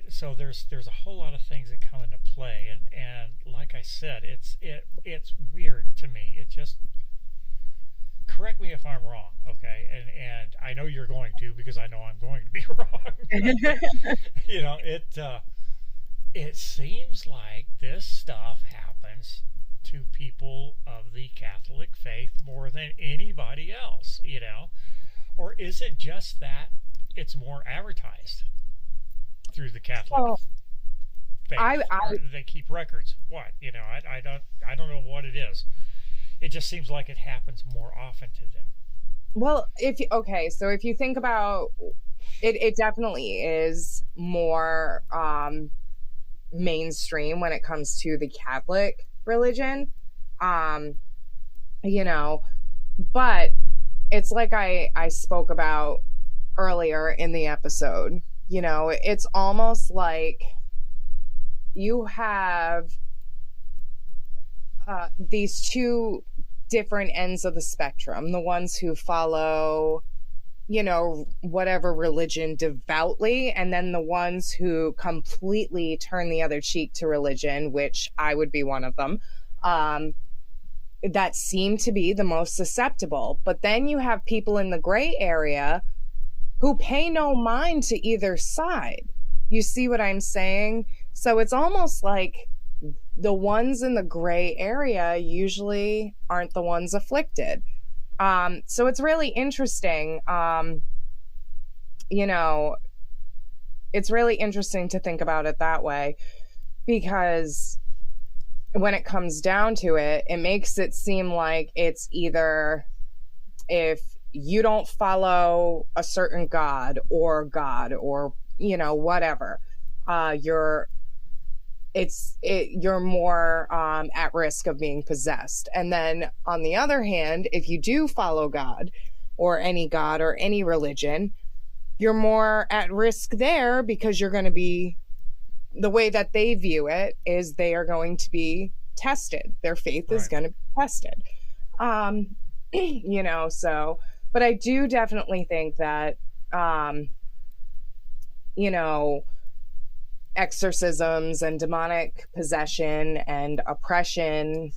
so there's a whole lot of things that come into play, and like I said, it's weird to me. It just, correct me if I'm wrong, okay? And I know you're going to, because I know I'm going to be wrong. But, it seems like this stuff happens to people of the Catholic faith more than anybody else, or is it just that it's more advertised through the Catholic So I, faith, I, or they keep records? What, I don't know what it is. It just seems like it happens more often to them. well, okay, so if you think about it, it definitely is more mainstream when it comes to the Catholic religion. Um, you know, but it's like I spoke about earlier in the episode. It's almost like you have these two different ends of the spectrum, the ones who follow whatever religion devoutly, and then the ones who completely turn the other cheek to religion, which I would be one of them, that seem to be the most susceptible. But then you have people in the gray area who pay no mind to either side. You see what I'm saying? So it's almost like the ones in the gray area usually aren't the ones afflicted. So it's really interesting. You know, it's really interesting to think about it that way, because when it comes down to it, it makes it seem like it's either, if you don't follow a certain god, or whatever, you're you're more at risk of being possessed. And then on the other hand, if you do follow God or any religion, you're more at risk there, because you're going to be, the way that they view it is they are going to be tested. Their faith is Right. going to be tested. Um, so, but I do definitely think that, um, you know, exorcisms and demonic possession and oppression,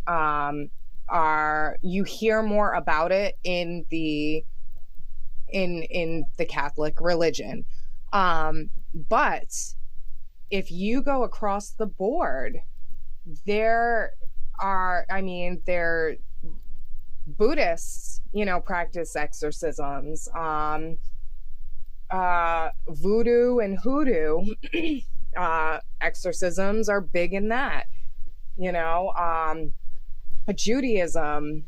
are, you hear more about it in the Catholic religion. But if you go across the board, there there Buddhists, practice exorcisms. Voodoo and hoodoo exorcisms are big in that. Judaism.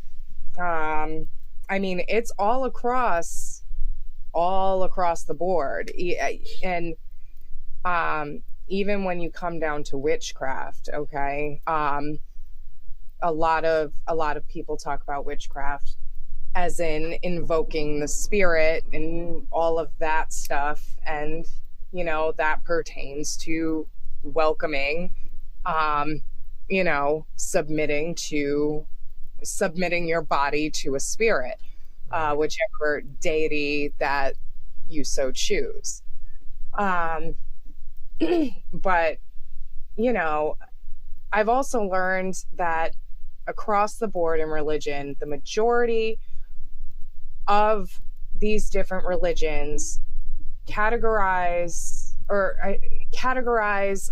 It's all across the board, and even when you come down to witchcraft, okay, a lot of people talk about witchcraft as in invoking the spirit and all of that stuff, and that pertains to welcoming, um submitting your body to a spirit, Right. whichever deity that you so choose. um but you know I've also learned that across the board in religion, the majority of these different religions categorize or categorize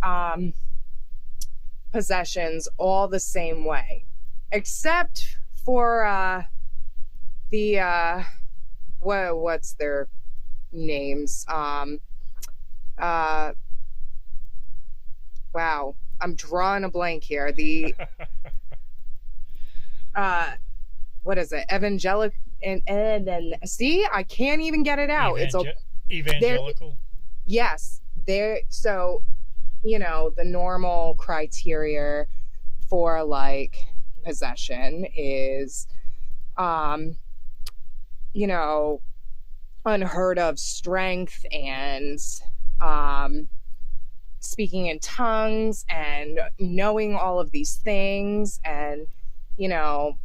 possessions all the same way, except for the what's their names? Uh, wow, I'm drawing a blank here. The uh, what is it? Evangelic and then see, I can't even get it out. It's Evangel- there. Evangelical. Yes, there. So the normal criteria for like possession is, um, you know, unheard of strength and um, speaking in tongues and knowing all of these things and, you know,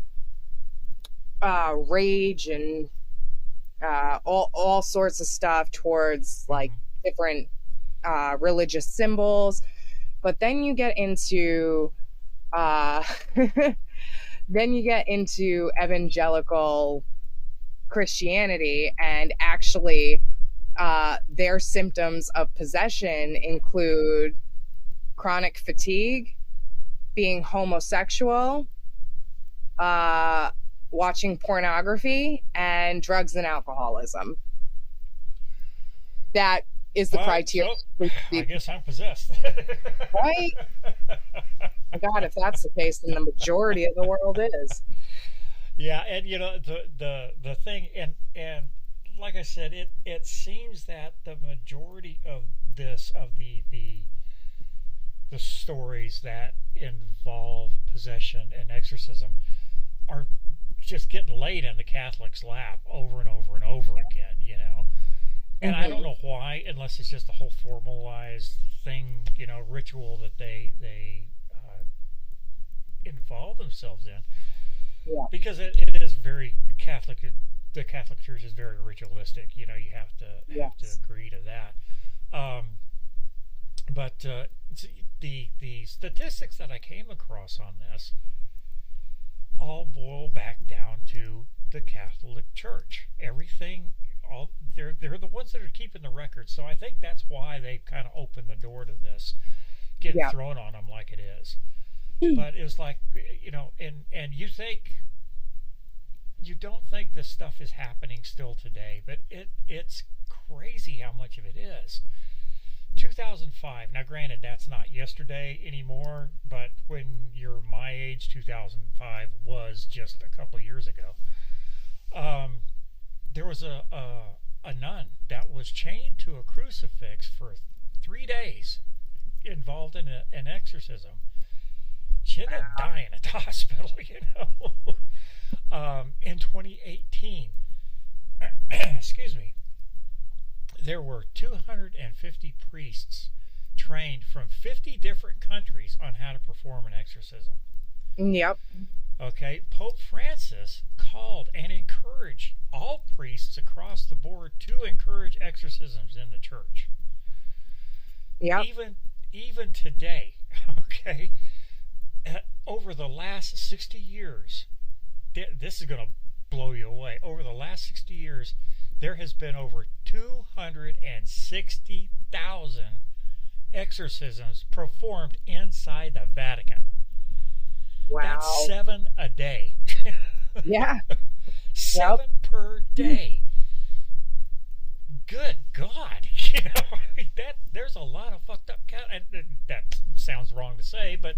rage and all sorts of stuff towards like Mhm. different religious symbols. But then you get into uh, evangelical Christianity, and actually, their symptoms of possession include chronic fatigue, being homosexual, uh, watching pornography, and drugs and alcoholism. That is the Well, criteria. so I guess I'm possessed. Right? My God, if that's the case, then the majority of the world is. Yeah, and the thing, and like I said, it seems that the majority of the stories that involve possession and exorcism are just getting laid in the Catholic's lap over and over and over again, And I don't Mm-hmm. know why, unless it's just a whole formalized thing, ritual that they involve themselves in, Yeah. because it is very Catholic. The Catholic Church is very ritualistic. You have to Yes. agree to that. Um, but the statistics that I came across on this all boil back down to the Catholic Church. Everything, all they're the ones that are keeping the records. So I think that's why they kind of opened the door to this getting Yeah. thrown on them like it is. But it was like, and you don't think this stuff is happening still today, but it's crazy how much of it is. 2005. Now, granted, that's not yesterday anymore, but when you're my age, 2005 was just a couple years ago. Um, there was a nun that was chained to a crucifix for 3 days, involved in an exorcism. She ended up dying at the hospital. In 2018, excuse me, there were 250 priests trained from 50 different countries on how to perform an exorcism. Yep. Okay, Pope Francis called and encouraged all priests across the board to encourage exorcisms in the church. Yep. Even today, okay, over the last 60 years, this is going to blow you away. Over the last 60 years, there has been over 260,000 exorcisms performed inside the Vatican. That's Wow. 7 a day. Yeah. Yep. 7 per day. Good God. That there's a lot of fucked up cat. That sounds wrong to say, but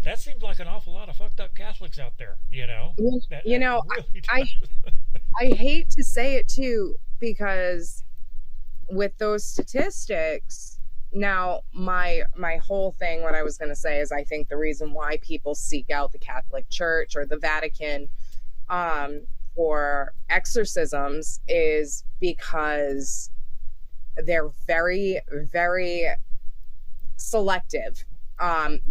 that seems like an awful lot of fucked up Catholics out there. That, You that know, really I does. I hate to say it too, because with those statistics, Now, my whole thing, what I was going to say is, I think the reason why people seek out the Catholic Church or the Vatican um, for exorcisms is because they're very, very selective.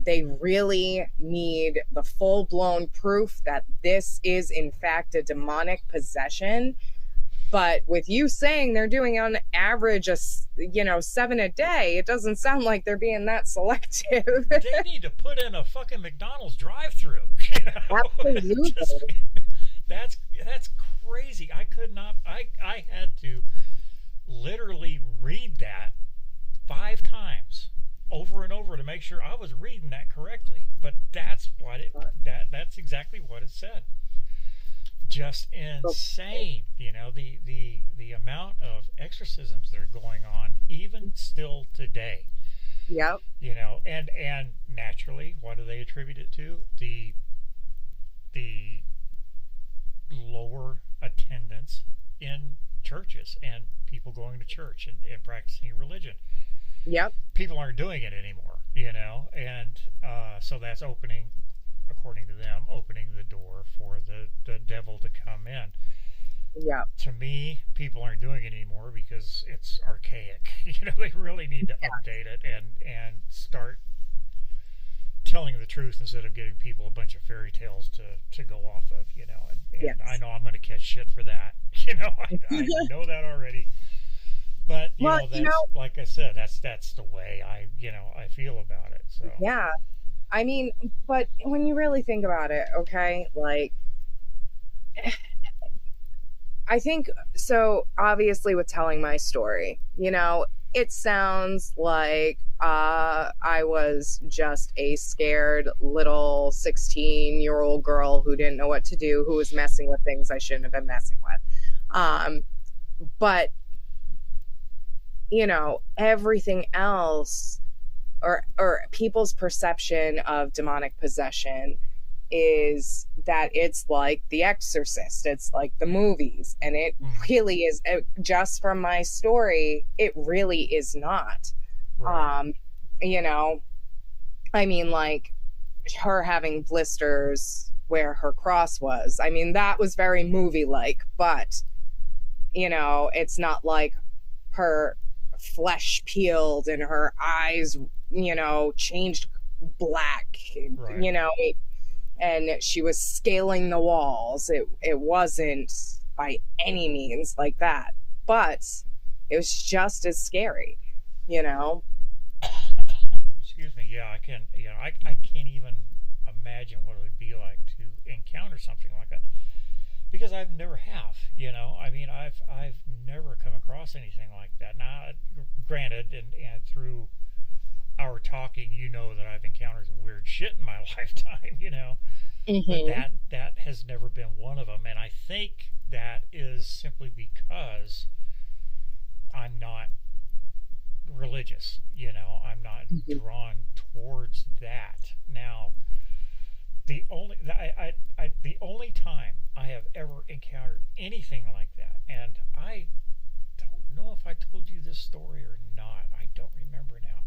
They really need the full blown proof that this is in fact a demonic possession. But with you saying they're doing on average 7 a day, it doesn't sound like they're being that selective. They need to put in a fucking McDonald's drive-through. You know? Absolutely. That's crazy. I could not. I had to literally read that 5 times over and over to make sure I was reading that correctly. But that's what that's exactly what it said. Just insane, you know, the amount of exorcisms that are going on even still today. Yep. You know, and naturally, what do they attribute it to? The lower attendance in churches and people going to church and practicing religion. Yep. People aren't doing it anymore, you know, and so that's opening, according to them, opening the door for the devil to come in. Yeah. To me, people aren't doing it anymore because it's archaic. You know, they really need to update it and start telling the truth instead of giving people a bunch of fairy tales to go off of, you know. And Yes. I know I'm going to catch shit for that. You know, I know that already. But you know, like I said, that's the way I feel about it. So yeah. I mean, but when you really think about it, okay, like, I think, so obviously with telling my story, you know, it sounds like I was just a scared little 16-year-old girl who didn't know what to do, who was messing with things I shouldn't have been messing with. But, you know, everything else, or people's perception of demonic possession is that it's like The Exorcist, it's like the movies, and it really is, just from my story, it really is not. right. You know, I mean, like, her having blisters where her cross was, I mean, that was very movie-like, but, you know, it's not like her flesh peeled and her eyes, you know, changed black, Right. you know, and she was scaling the walls. It wasn't by any means like that, but it was just as scary, you know. Excuse me. Yeah, I can. You know, I can't even imagine what it would be like to encounter something like that because I've never have. You know, I mean, I've never come across anything like that. Now, granted, and through our talking, you know that I've encountered some weird shit in my lifetime. You know. But that has never been one of them, and I think that is simply because I'm not religious. You know, I'm not drawn towards that. Now, the only time I have ever encountered anything like that, and I don't know if I told you this story or not. I don't remember now.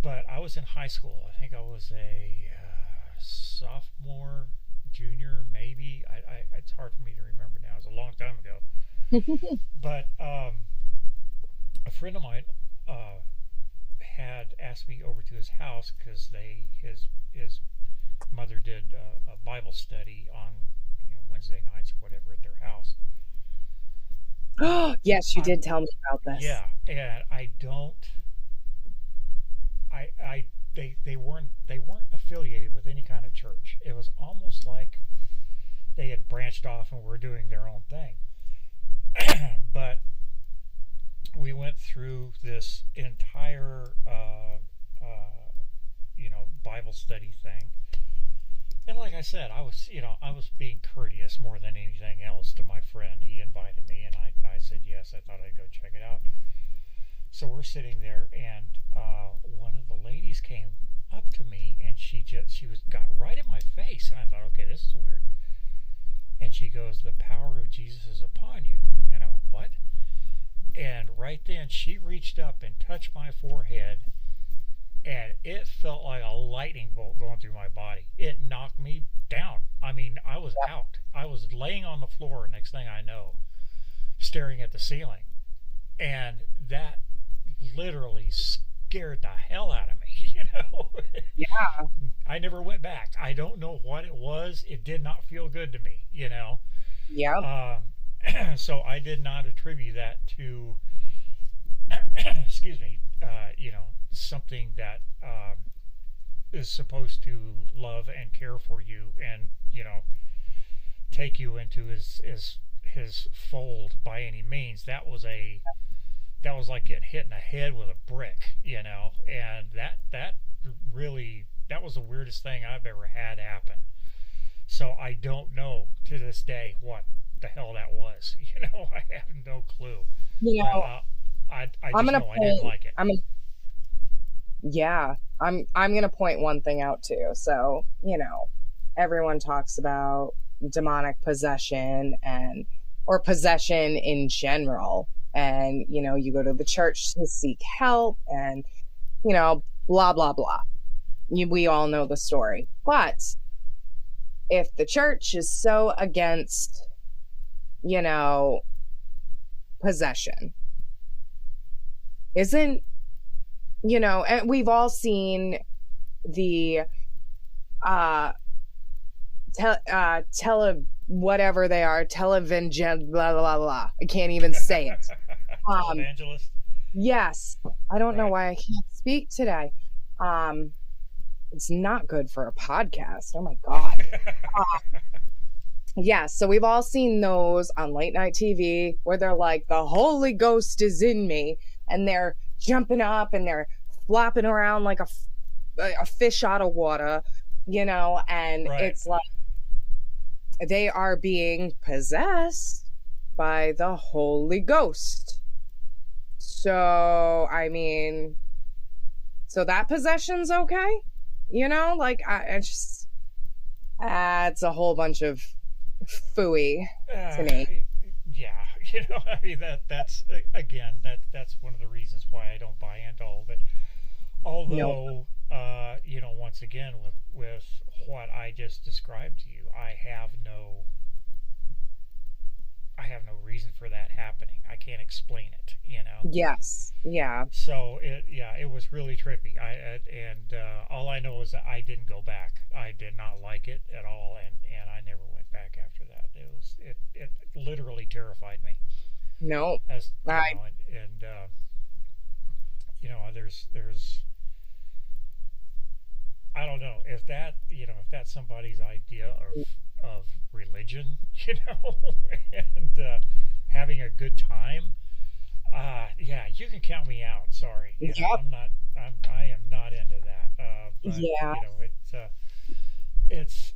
But I was in high school. I think I was a sophomore, junior, maybe. It's hard for me to remember now. It was a long time ago. But a friend of mine had asked me over to his house because his mother did a Bible study on Wednesday nights or whatever at their house. Yes, you did tell me about this. Yeah, and I don't. They weren't affiliated with any kind of church. It was almost like they had branched off and were doing their own thing. But we went through this entire Bible study thing, and like I said, I was being courteous more than anything else to my friend. He invited me, and I said yes. I thought I'd go check it out. So we're sitting there, and one of the ladies came up to me, and she got right in my face, and I thought, okay, this is weird. And she goes, "The power of Jesus is upon you." And I went, "What?" And right then, she reached up and touched my forehead, and it felt like a lightning bolt going through my body. It knocked me down. I mean, I was out. I was laying on the floor, next thing I know, staring at the ceiling. And that literally scared the hell out of me, you know? Yeah. I never went back. I don't know what it was. It did not feel good to me, you know? Yep. So I did not attribute that to, excuse me, something that is supposed to love and care for you, and take you into his fold by any means. That was like getting hit in the head with a brick, and that really, that was the weirdest thing I've ever had happen. So I don't know to this day what the hell that was. I have no clue. You know, I I'm just gonna know I didn't like it. I'm gonna point one thing out too. So, everyone talks about demonic possession or possession in general. And, you go to the church to seek help and, blah, blah, blah. We all know the story. But if the church is so against, possession, isn't, and we've all seen the whatever they are, televangelist, blah, blah, blah. I can't even say it. Televangelist? Yes. I don't know why I can't speak today. It's not good for a podcast. Oh my God. Yeah, so we've all seen those on late night TV where they're like, the Holy Ghost is in me, and they're jumping up and they're flopping around like a fish out of water, and it's like they are being possessed by the Holy Ghost. So, I mean, so that possession's okay? I just, it's a whole bunch of phooey to me. Yeah, I mean, that's one of the reasons why I don't buy into all of it. Although, once again, with what I just described to you, I have no reason for that happening. I can't explain it, Yes. Yeah. So it was really trippy. All I know is that I didn't go back. I did not like it at all, and I never went back after that. It literally terrified me. No. There's I don't know if that's somebody's idea of religion, and having a good time. Yeah, you can count me out. Sorry, I am not into that. But, yeah. It's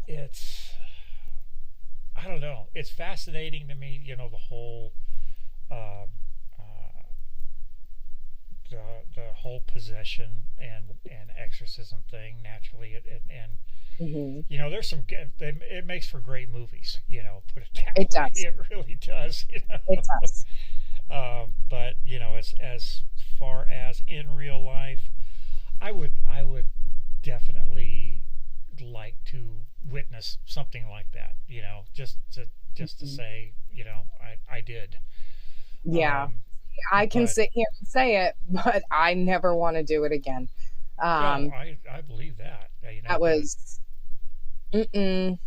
I don't know. It's fascinating to me. The whole the whole possession and exorcism thing. Naturally, there's some it makes for great movies. Put it that way. It does. It really does. It does. But as far as in real life, I would definitely like to witness something like that. Just to say, I did. Yeah. I can sit here and say it, but I never want to do it again. I believe that. That was, even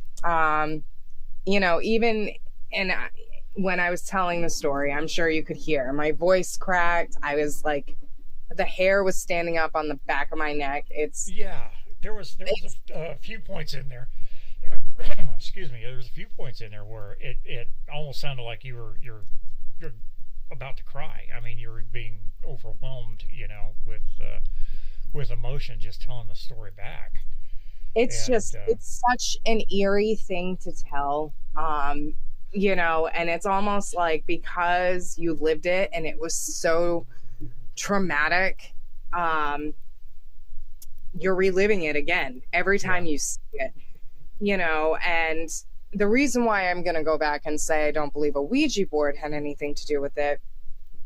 when I was telling the story, I'm sure you could hear my voice cracked. I was like, the hair was standing up on the back of my neck. There was a few points in there. Excuse me. There was a few points in there where it almost sounded like you're about to cry. I mean, you were being overwhelmed, with emotion just telling the story back. It's such an eerie thing to tell, and it's almost like because you lived it and it was so traumatic, you're reliving it again every time you see it, and the reason why I'm going to go back and say I don't believe a Ouija board had anything to do with it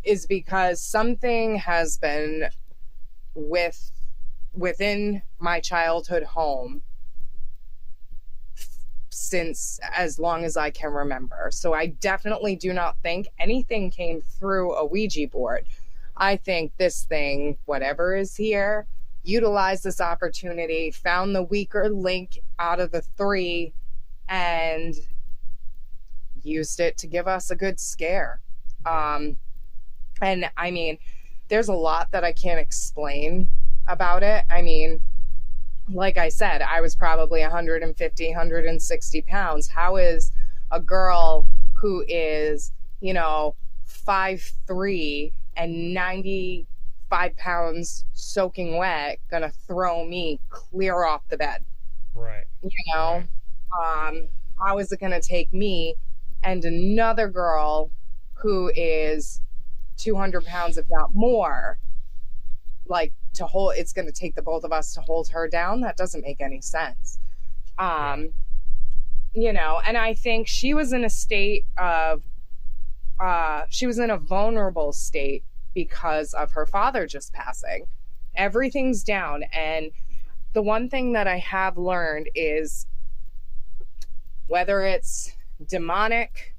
is because something has been within my childhood home since as long as I can remember. So I definitely do not think anything came through a Ouija board. I think this thing, whatever is here, utilized this opportunity, found the weaker link out of the three, and used it to give us a good scare. And I mean, there's a lot that I can't explain about it. I mean, like I said, I was probably 150, 160 pounds. How is a girl who is, 5'3" and 95 pounds soaking wet gonna throw me clear off the bed? Right. Right. How is it gonna take me and another girl who is 200 pounds, if not more, like to hold, it's going to take the both of us to hold her down? That doesn't make any sense. And I think she was in a state of, she was in a vulnerable state because of her father just passing. Everything's down. And the one thing that I have learned is whether it's demonic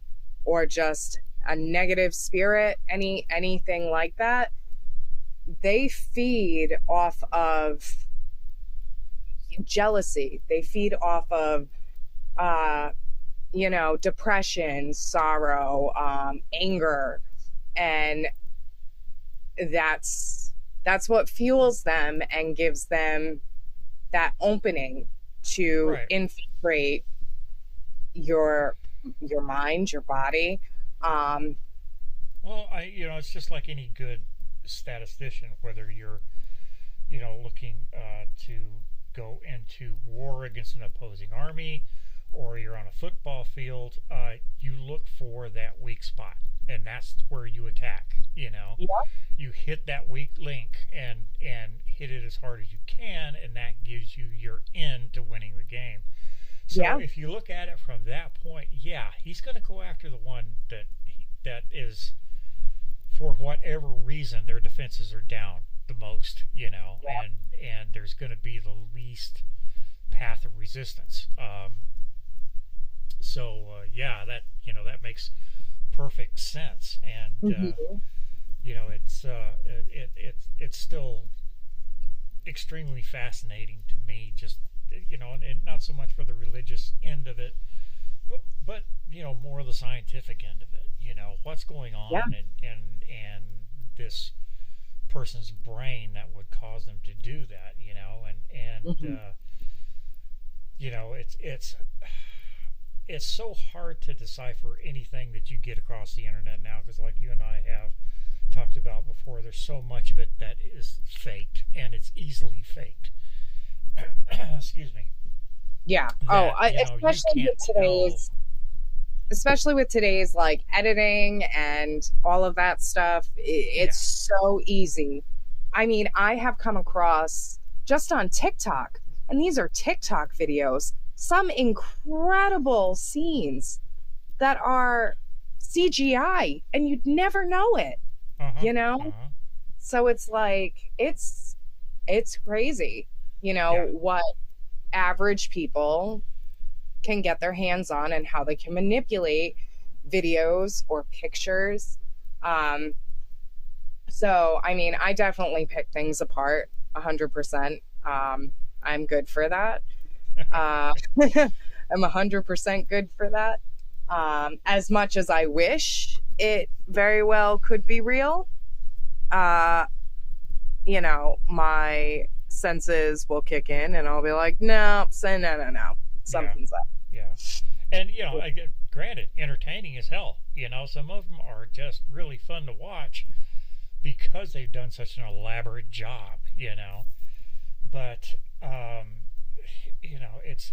or just a negative spirit, anything like that, they feed off of jealousy. They feed off of depression, sorrow, anger, and that's what fuels them and gives them that opening to infiltrate your mind, your body. Well, it's just like any good statistician, whether you're, looking to go into war against an opposing army, or you're on a football field, you look for that weak spot, and that's where you attack. You hit that weak link and hit it as hard as you can, and that gives you your end to winning the game. So if you look at it from that point, he's going to go after the one that is, for whatever reason, their defenses are down the most, and there's going to be the least path of resistance. That makes perfect sense, and it's still extremely fascinating to me, just and not so much for the religious end of it, but more the scientific end of it. What's going on and this person's brain that would cause them to do that. It's so hard to decipher anything that you get across the internet now, because like you and I have talked about before, there's so much of it that is faked, and it's easily faked. Excuse me. Yeah. Especially with today's like editing and all of that stuff, it's so easy. I mean, I have come across just on TikTok, and these are TikTok videos, some incredible scenes that are CGI, and you'd never know it. So it's like, it's crazy, what average people can get their hands on and how they can manipulate videos or pictures. So, I mean, I definitely pick things apart 100%. I'm good for that. I'm 100% good for that. As much as I wish it very well could be real, my senses will kick in and I'll be like, no, no. Something's up. Yeah. And, granted, entertaining as hell. Some of them are just really fun to watch because they've done such an elaborate job, But,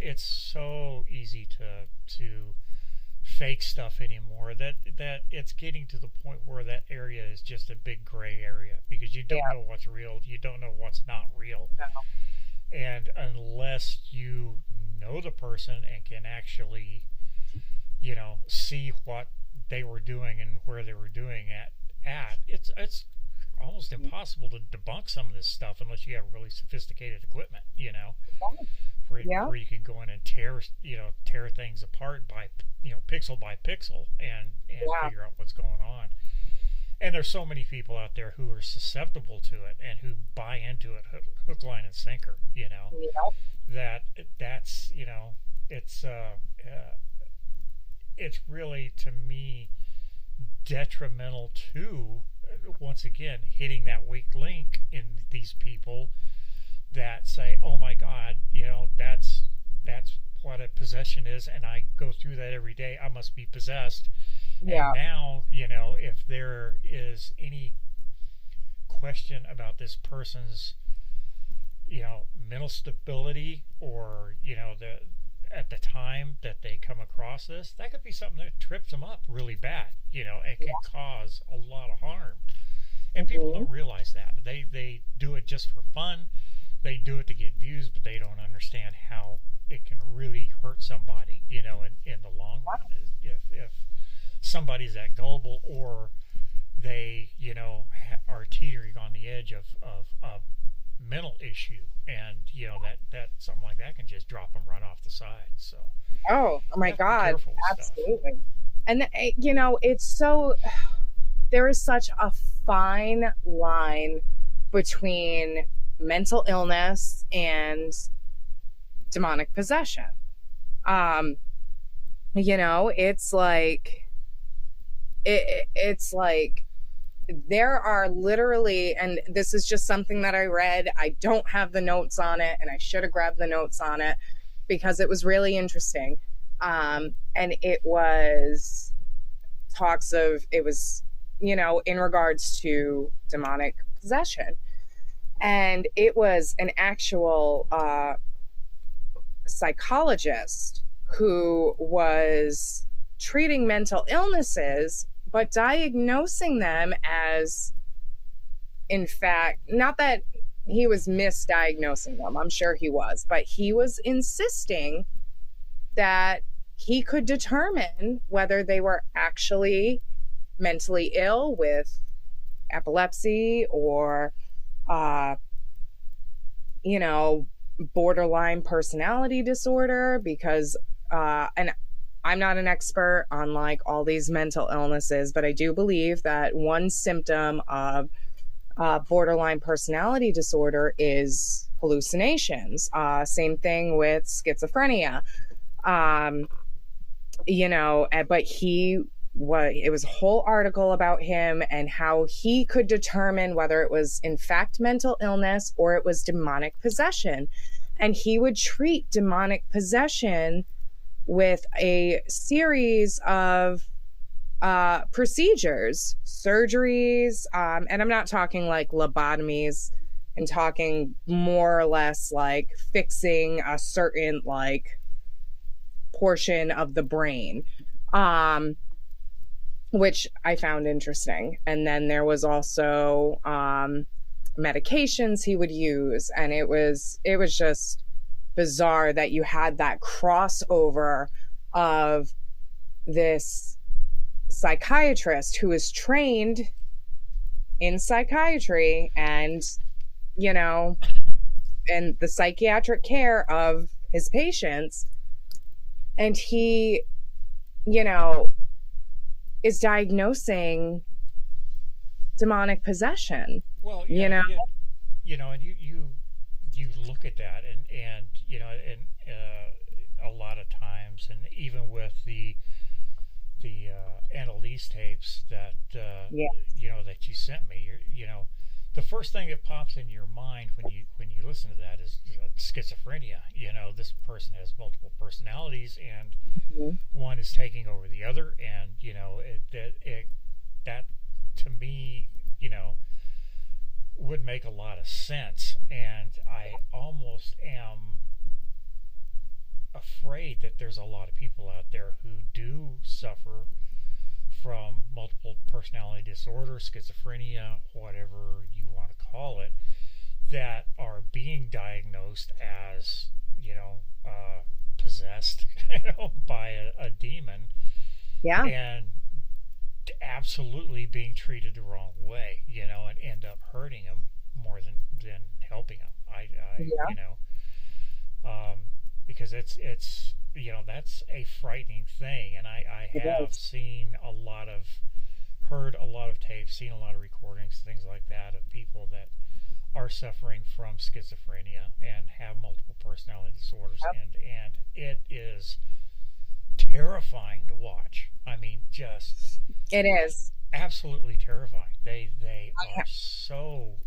it's so easy to fake stuff anymore that it's getting to the point where that area is just a big gray area, because you don't know what's real, you don't know what's not real. And unless you know the person and can actually see what they were doing and where they were doing at, it's almost impossible to debunk some of this stuff unless you have really sophisticated equipment, Yeah. where you can go in and tear things apart by pixel by pixel and Yeah. figure out what's going on. And there's so many people out there who are susceptible to it and who buy into it hook, line, and sinker. Yeah. That's it's it's really, to me, detrimental to, once again, hitting that weak link in these people that say, "Oh my God, that's what a possession is, and I go through that every day. I must be possessed." And Yeah. now, if there is any question about this person's, mental stability, or the at the time that they come across this, that could be something that trips them up really bad. It can cause a lot of harm, and people Mhm. don't realize that. They do it just for fun. They do it to get views, but they don't understand how it can really hurt somebody, in the long run. If somebody's that gullible, or they, are teetering on the edge of a mental issue, and that something like that can just drop them right off the side. So Oh my you have to be God. careful with stuff. Absolutely. And, it's so, there is such a fine line between mental illness and demonic possession. Um, it's like, it's like, there are literally, and this is just something that I read. I don't have the notes on it, and I should have grabbed the notes on it because it was really interesting. And it was in regards to demonic possession. And it was an actual psychologist who was treating mental illnesses, but diagnosing them as, in fact, not that he was misdiagnosing them, I'm sure he was, but he was insisting that he could determine whether they were actually mentally ill with epilepsy or, uh, borderline personality disorder, because, and I'm not an expert on like all these mental illnesses, but I do believe that one symptom of borderline personality disorder is hallucinations. Same thing with schizophrenia. But it was a whole article about him and how he could determine whether it was in fact mental illness or it was demonic possession. And he would treat demonic possession with a series of procedures, surgeries, and I'm not talking like lobotomies. I'm talking more or less like fixing a certain like portion of the brain, which I found interesting. And then there was also medications he would use, and it was just bizarre that you had that crossover of this psychiatrist who is trained in psychiatry and and the psychiatric care of his patients, and he is diagnosing demonic possession. Well, and you look at that, and a lot of times, and even with the Annalise tapes that Yeah. that you sent me, the first thing that pops in your mind when you listen to that is schizophrenia. This person has multiple personalities, and Mhm. one is taking over the other, and that to me, would make a lot of sense. And I almost am afraid that there's a lot of people out there who do suffer from multiple personality disorder, schizophrenia, whatever you want to call it, that are being diagnosed as, possessed, by a demon, Yeah. and absolutely being treated the wrong way, and end up hurting them more than helping them. I Yeah, um, because it's that's a frightening thing, and I it have is. heard a lot of tapes, seen a lot of recordings, things like that of people that are suffering from schizophrenia and have multiple personality disorders, Yep, and it is terrifying to watch. I mean, just it is. absolutely terrifying. They are so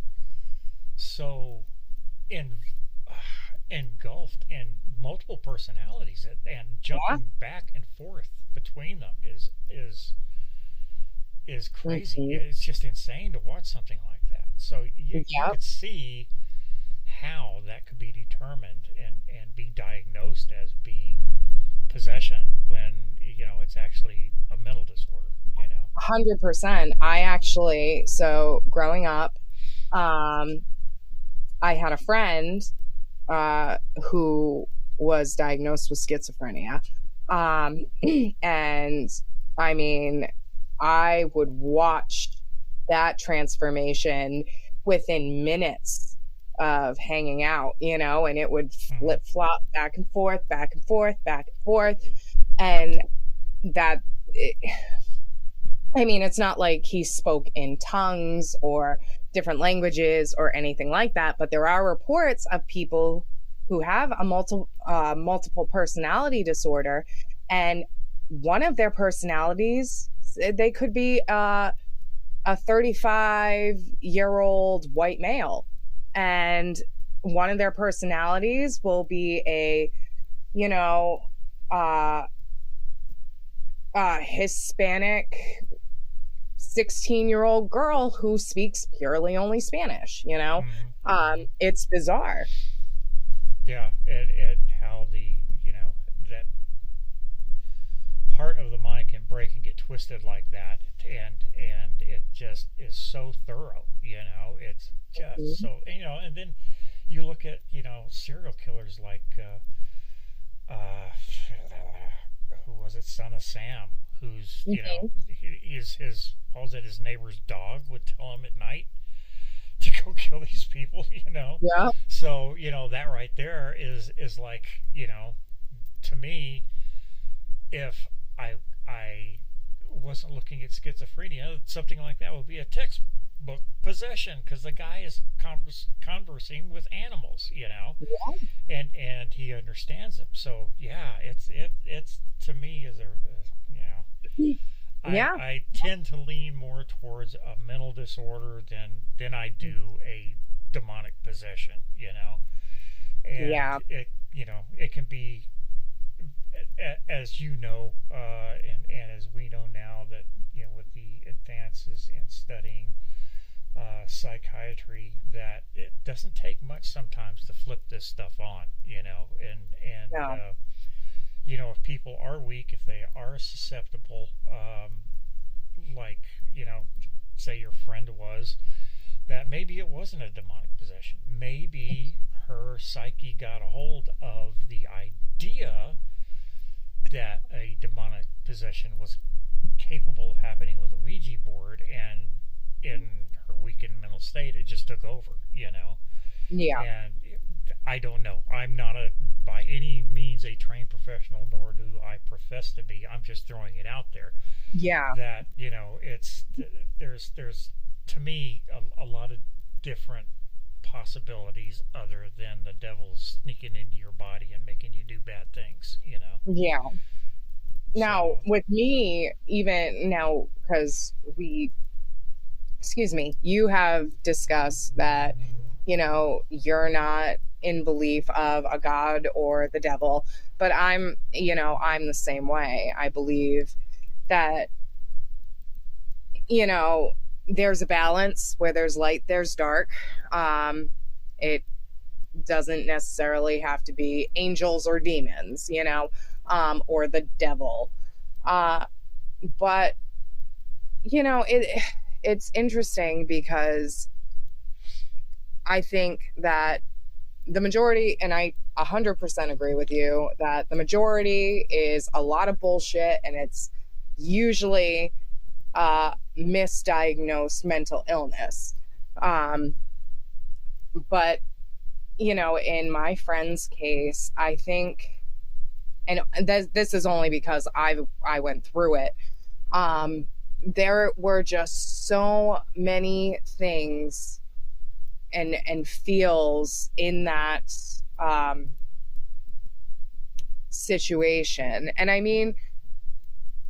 in engulfed in multiple personalities, and Yeah. jumping back and forth between them is crazy. Hmm. It's just insane to watch something like that. So you Yep. could see how that could be determined and be diagnosed as being possession when it's actually a mental disorder. 100%. I actually, so growing up, um, I had a friend uh, who was diagnosed with schizophrenia. Um, and I mean, I would watch that transformation within minutes of hanging out, and it would Mm-hmm. flip flop back and forth, back and forth, back and forth. And that, it, I mean, it's not like he spoke in tongues or different languages or anything like that, but there are reports of people who have a multiple personality disorder, and one of their personalities, they could be a 35-year-old white male, and one of their personalities will be a you know uh, Hispanic 16-year-old girl who speaks purely only Spanish. Mm-hmm. Mm-hmm. It's bizarre. Yeah, and how that part of the mind can break and get twisted like that, and it just is so thorough. It's just Mhm. so and then you look at serial killers like who was it, Son of Sam, who's Mhm. his what was it, his neighbor's dog would tell him at night to go kill these people. Yeah. So that right there is like, to me, if I wasn't looking at schizophrenia, something like that would be a textbook possession, because the guy is conversing with animals, and he understands them. So yeah, it's to me is Yeah. I tend to lean more towards a mental disorder than I do a demonic possession, and Yeah. it can be, as and as we know now, that with the advances in studying psychiatry, that it doesn't take much sometimes to flip this stuff on, and No. if people are weak, if they are susceptible, like say your friend was, that maybe it wasn't a demonic possession. Maybe her psyche got a hold of the idea that a demonic possession was capable of happening with a Ouija board, and in her weakened mental state, it just took over. Yeah. And I don't know. I'm not by any means a trained professional, nor do I profess to be. I'm just throwing it out there Yeah. that it's there's to me a lot of different possibilities other than the devil sneaking into your body and making you do bad things. Yeah. Now, So with me, even now, because excuse me, you have discussed that, you're not in belief of a God or the devil, but I'm the same way. I believe that, you know, there's a balance where there's light, there's dark. It doesn't necessarily have to be angels or demons, or the devil. Uh, but it's interesting because I think that the majority, and I 100% agree with you, that the majority is a lot of bullshit, and it's usually misdiagnosed mental illness. But, you know, in my friend's case, I think, and this is only because I went through it. There were just so many things and feels in that situation. And I mean,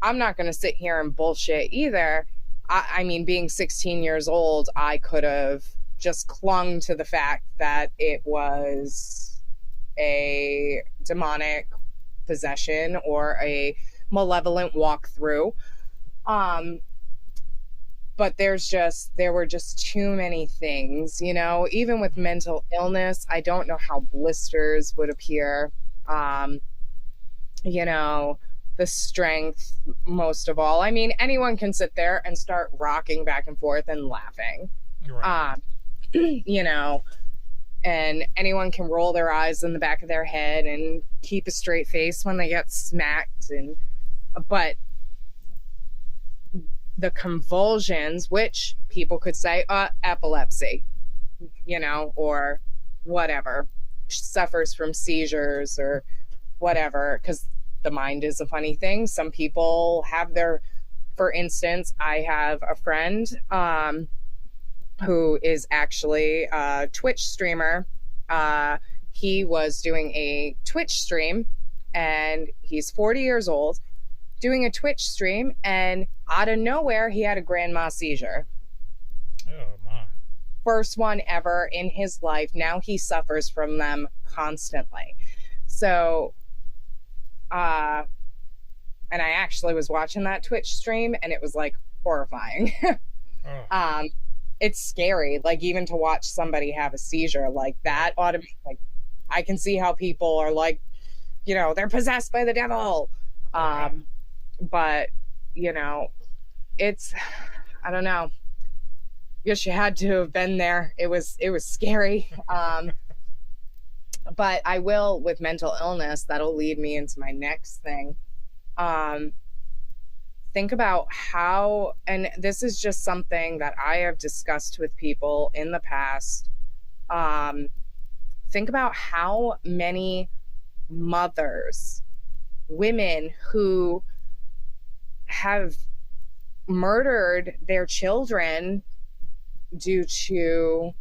I'm not going to sit here and bullshit either. I mean, being 16 years old, I could have just clung to the fact that it was a demonic possession or a malevolent walkthrough. But there were just too many things, you know, even with mental illness. I don't know how blisters would appear. You know, the strength, most of all. I mean, anyone can sit there and start rocking back and forth and laughing. Right. You know, and anyone can roll their eyes in the back of their head and keep a straight face when they get smacked. But the convulsions, which people could say, epilepsy, you know, or whatever, suffers from seizures or whatever, because the mind is a funny thing. Some people have for instance, I have a friend who is actually a Twitch streamer. He was doing a Twitch stream, and he's 40 years old, doing a Twitch stream, and out of nowhere, he had a grand mal seizure. Oh, my. First one ever in his life. Now he suffers from them constantly. So, and I actually was watching that Twitch stream, and it was like horrifying. Oh. It's scary, like even to watch somebody have a seizure like that ought to be like, I can see how people are like, you know, they're possessed by the devil. But, you know, it's, I don't know. Guess you had to have been there. It was scary. But I will, with mental illness, that'll lead me into my next thing. Think about how, and this is just something that I have discussed with people in the past. Think about how many mothers, women who have murdered their children due to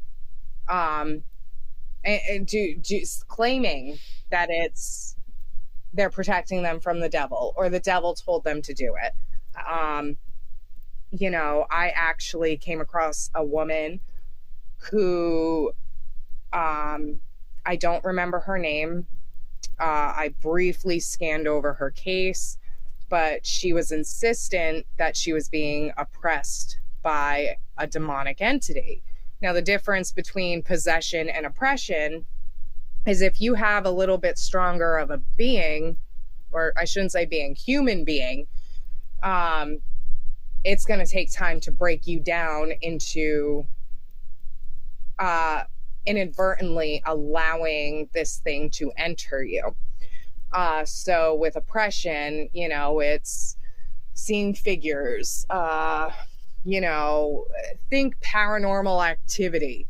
claiming that they're protecting them from the devil, or the devil told them to do it. You know, I actually came across a woman who I don't remember her name. I briefly scanned over her case, but she was insistent that she was being oppressed by a demonic entity. Now, the difference between possession and oppression is if you have a little bit stronger of a being, or I shouldn't say being, human being, it's going to take time to break you down into inadvertently allowing this thing to enter you. So with oppression, you know, it's seeing figures, you know, think Paranormal Activity,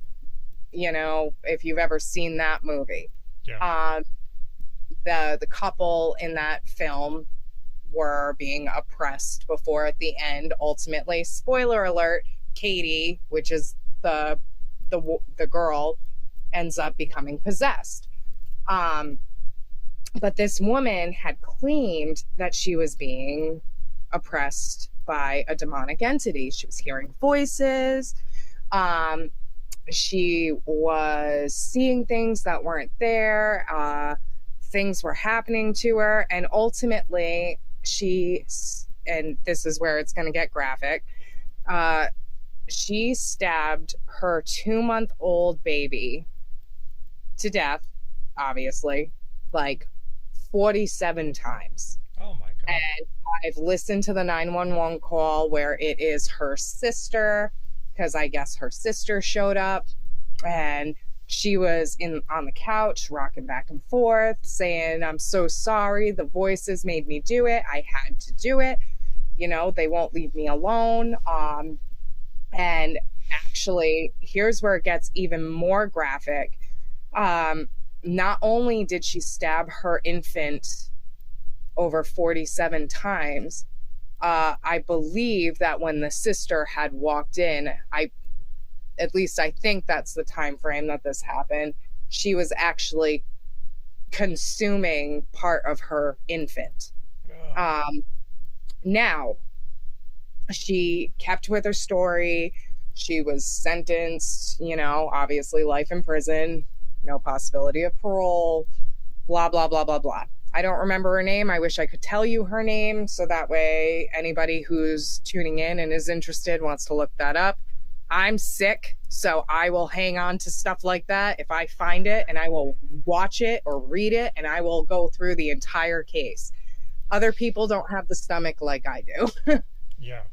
you know, if you've ever seen that movie. Yeah. The couple in that film were being oppressed before, at the end, ultimately, spoiler alert, Katie, which is the girl, ends up becoming possessed. But this woman had claimed that she was being oppressed by a demonic entity. She was hearing voices. She was seeing things that weren't there. Things were happening to her. And ultimately, and this is where it's going to get graphic, she stabbed her 2-month-old baby to death, obviously, like 47 times. Oh, my God. And I've listened to the 911 call where it is her sister, because I guess her sister showed up, and she was on the couch rocking back and forth saying, "I'm so sorry, the voices made me do it, I had to do it." They won't leave me alone. And actually, here's where it gets even more graphic. Not only did she stab her infant over 47 times, I believe that when the sister had walked in, at least I think that's the time frame that this happened, she was actually consuming part of her infant. Now, she kept with her story. She was sentenced, obviously life in prison, no possibility of parole, blah, blah, blah, blah, blah. I don't remember her name. I wish I could tell you her name, so that way anybody who's tuning in and is interested wants to look that up. I'm sick, so I will hang on to stuff like that if I find it, and I will watch it or read it, and I will go through the entire case. Other people don't have the stomach like I do. Yeah.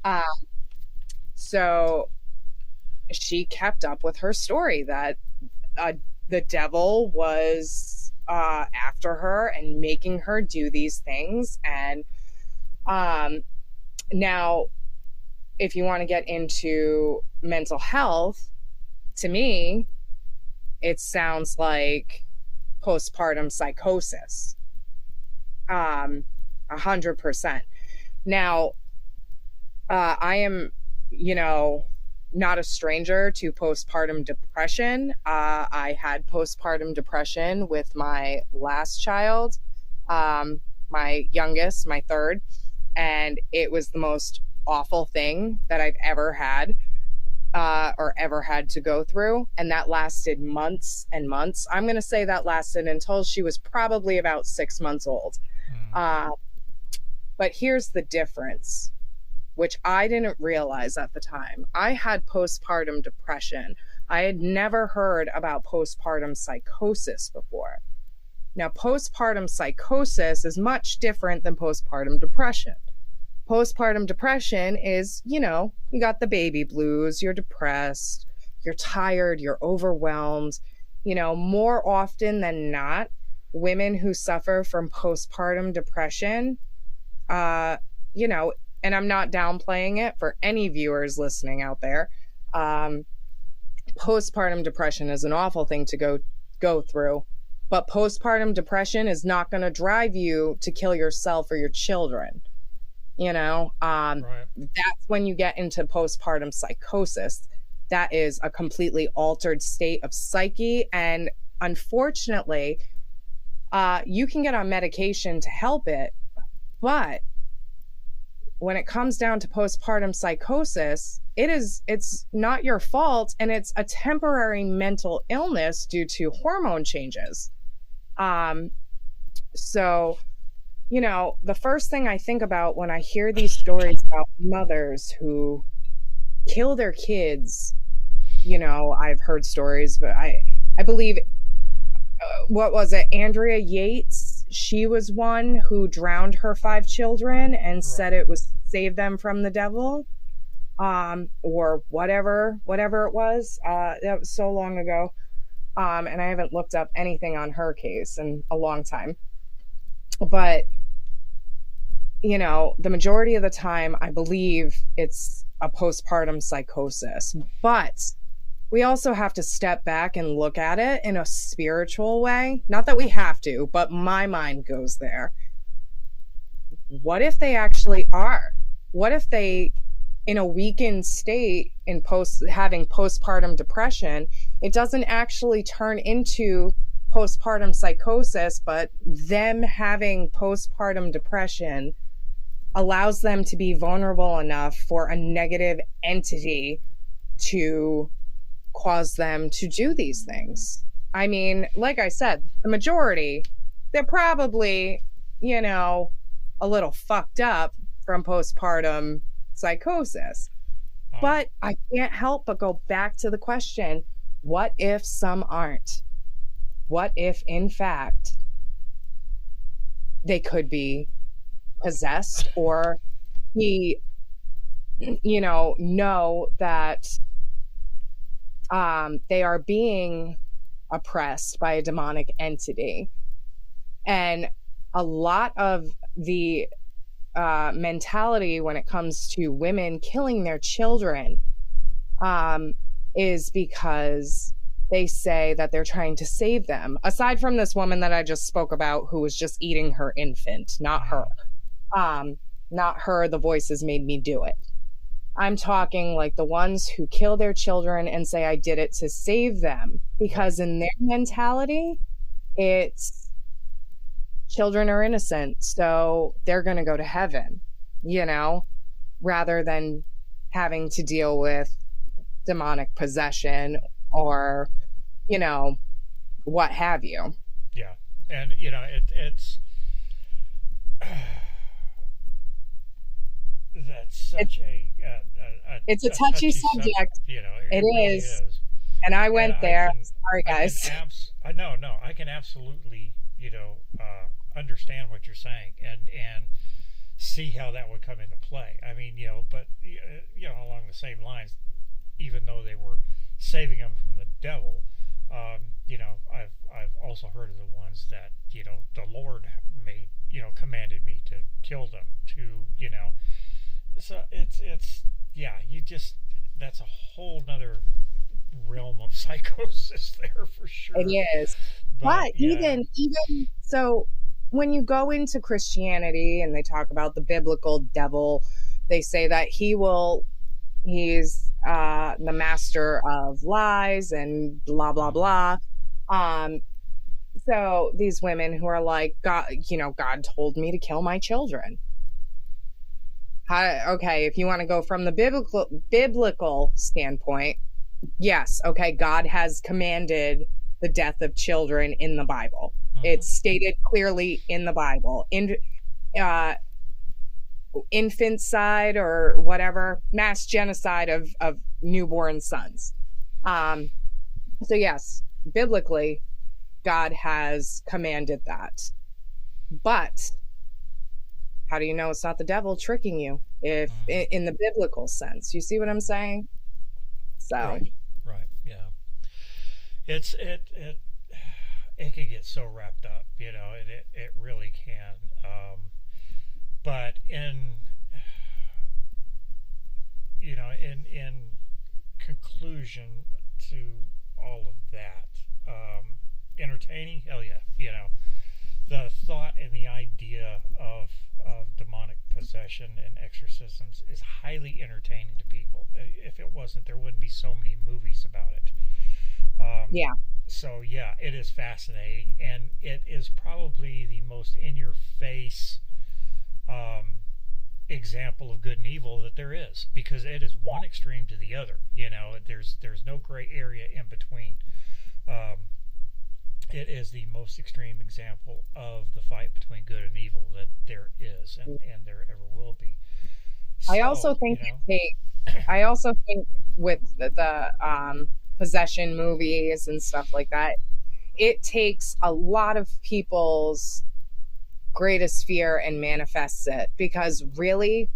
So she kept up with her story that the devil was after her and making her do these things. And now, if you want to get into mental health, to me, it sounds like postpartum psychosis. 100%. Now, I am, not a stranger to postpartum depression. I had postpartum depression with my last child, my youngest, my third, and it was the most awful thing that I've ever had or ever had to go through. And that lasted months and months. I'm going to say that lasted until she was probably about 6 months old. But here's the difference, which I didn't realize at the time. I had postpartum depression. I had never heard about postpartum psychosis before. Now, postpartum psychosis is much different than postpartum depression. Postpartum depression is, you got the baby blues, you're depressed, you're tired, you're overwhelmed. More often than not, women who suffer from postpartum depression, and I'm not downplaying it for any viewers listening out there. Postpartum depression is an awful thing to go through, but postpartum depression is not going to drive you to kill yourself or your children. Right. That's when you get into postpartum psychosis. That is a completely altered state of psyche. And unfortunately, you can get on medication to help it, but when it comes down to postpartum psychosis, it's not your fault, and it's a temporary mental illness due to hormone changes. So, the first thing I think about when I hear these stories about mothers who kill their kids, I've heard stories, but I believe, what was it? Andrea Yates, she was one who drowned her 5 children and said it was save them from the devil, or whatever it was. That was so long ago. And I haven't looked up anything on her case in a long time. But, the majority of the time, I believe it's a postpartum psychosis. But we also have to step back and look at it in a spiritual way. Not that we have to, but my mind goes there. What if they actually are? What if they, in a weakened state, having postpartum depression, it doesn't actually turn into postpartum psychosis, but them having postpartum depression allows them to be vulnerable enough for a negative entity to cause them to do these things. I mean, like I said, the majority, they're probably, a little fucked up from postpartum psychosis. But I can't help but go back to the question, what if some aren't? What if, in fact, they could be possessed, or know that they are being oppressed by a demonic entity? And a lot of the mentality when it comes to women killing their children is because they say that they're trying to save them. Aside from this woman that I just spoke about who was just eating her infant, not her. Not her, the voices made me do it. I'm talking like the ones who kill their children and say I did it to save them, because in their mentality, it's children are innocent, so they're going to go to heaven, you know, rather than having to deal with demonic possession or, you know, what have you. Yeah. And, you know, it's that's such it's a touchy subject. You know, it really is. is. And I went there. Sorry, guys. No, I can absolutely, you know, understand what you're saying and see how that would come into play. I mean, you know, but you know, along the same lines, even though they were saving them from the devil, you know, I've also heard of the ones that, you know, the Lord made, you know, commanded me to kill them, to, you know, so it's yeah, you just, that's a whole nother realm of psychosis there for sure. It is. But yeah. even so, when you go into Christianity and they talk about the biblical devil, they say that he's the master of lies and blah blah blah. So these women who are like, God, you know, God told me to kill my children. Okay, if you want to go from the biblical standpoint, yes, okay, God has commanded the death of children in the Bible. It's stated clearly in the Bible. Infanticide or whatever, mass genocide of newborn sons. So yes, biblically, God has commanded that. But how do you know it's not the devil tricking you if in the biblical sense? You see what I'm saying? So right, yeah. It can get so wrapped up, you know, it really can. But in conclusion to all of that, entertaining, hell yeah, you know, the thought and the idea of demonic possession and exorcisms is highly entertaining to people. If it wasn't, there wouldn't be so many movies about it. Yeah. So yeah, it is fascinating, and it is probably the most in-your-face example of good and evil that there is, because it is one extreme to the other. You know, there's no gray area in between. It is the most extreme example of the fight between good and evil that there is, and there ever will be. So, I also think with the possession movies and stuff like that, it takes a lot of people's greatest fear and manifests it, because really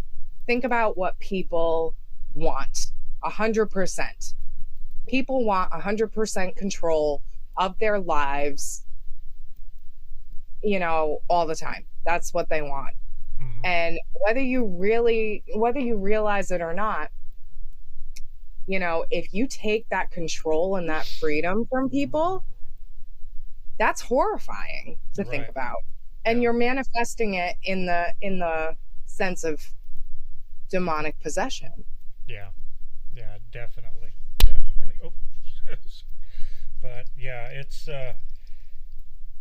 think about what people want. 100%. People want 100% control of their lives, you know, all the time. That's what they want. And whether you realize it or not, you know, if you take that control and that freedom from people, that's horrifying to think about. And you're manifesting it in the sense of demonic possession. Yeah, definitely. Oh, but yeah,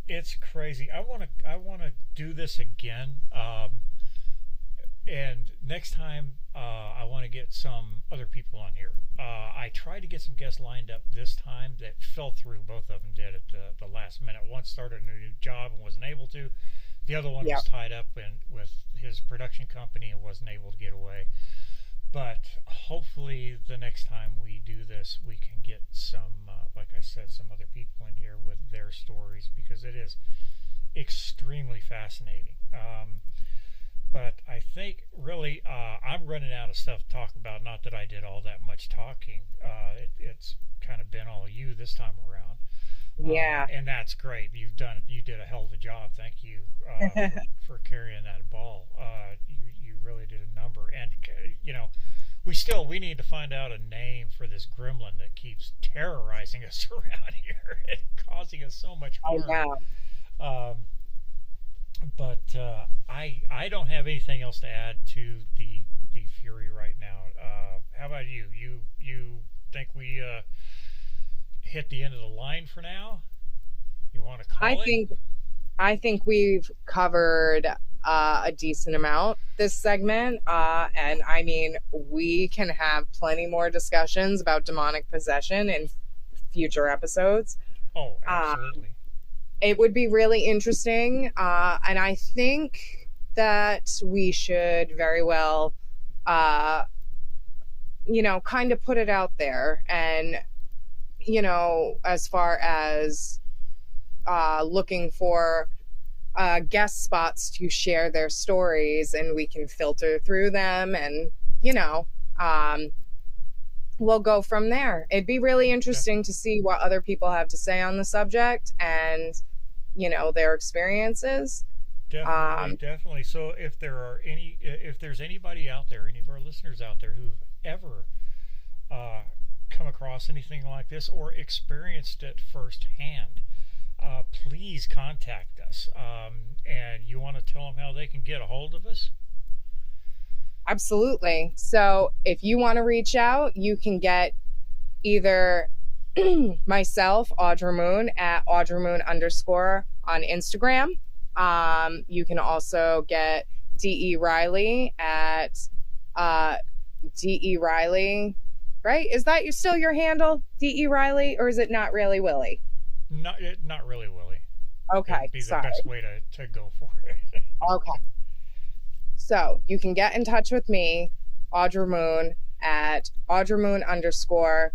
it's crazy. I want to do this again. And next time, I want to get some other people on here. I tried to get some guests lined up this time that fell through. Both of them did at the last minute. One started a new job and wasn't able to. The other one was tied up with his production company and wasn't able to get away. But hopefully the next time we do this, we can get some, like I said, some other people in here with their stories, because it is extremely fascinating. But I think really I'm running out of stuff to talk about. Not that I did all that much talking. It's kind of been all you this time around. Yeah. And that's great. You did a hell of a job. Thank you for carrying that ball. You really did a number. And you know, we need to find out a name for this gremlin that keeps terrorizing us around here and causing us so much Oh, harm. yeah. Um, but I don't have anything else to add to the fury right now. How about you? You think we hit the end of the line for now? You want to I call it? think I think we've covered a decent amount this segment. And I mean, we can have plenty more discussions about demonic possession in future episodes. Oh, Uh, absolutely. it would be really interesting. And I think that we should very well, uh, kind of put it out there. And, as far as looking for guest spots to share their stories, and we can filter through them, and um, we'll go from there. It'd be really interesting to see what other people have to say on the subject, and their experiences. Definitely, definitely. So if there's anybody out there, any of our listeners out there who've ever uh, come across anything like this or experienced it firsthand, please contact us. And you want to tell them how they can get a hold of us? Absolutely. So if you want to reach out, you can get either myself, Audra Moon, at Audra Moon _ on Instagram. You can also get D.E. Riley at D.E. Riley, right? Is that still your handle, D.E. Riley, or is it Not Really Willie? Not really, Willie. Okay, That'd be the best way to go for it. Okay. So you can get in touch with me, Audra Moon, at Audra Moon _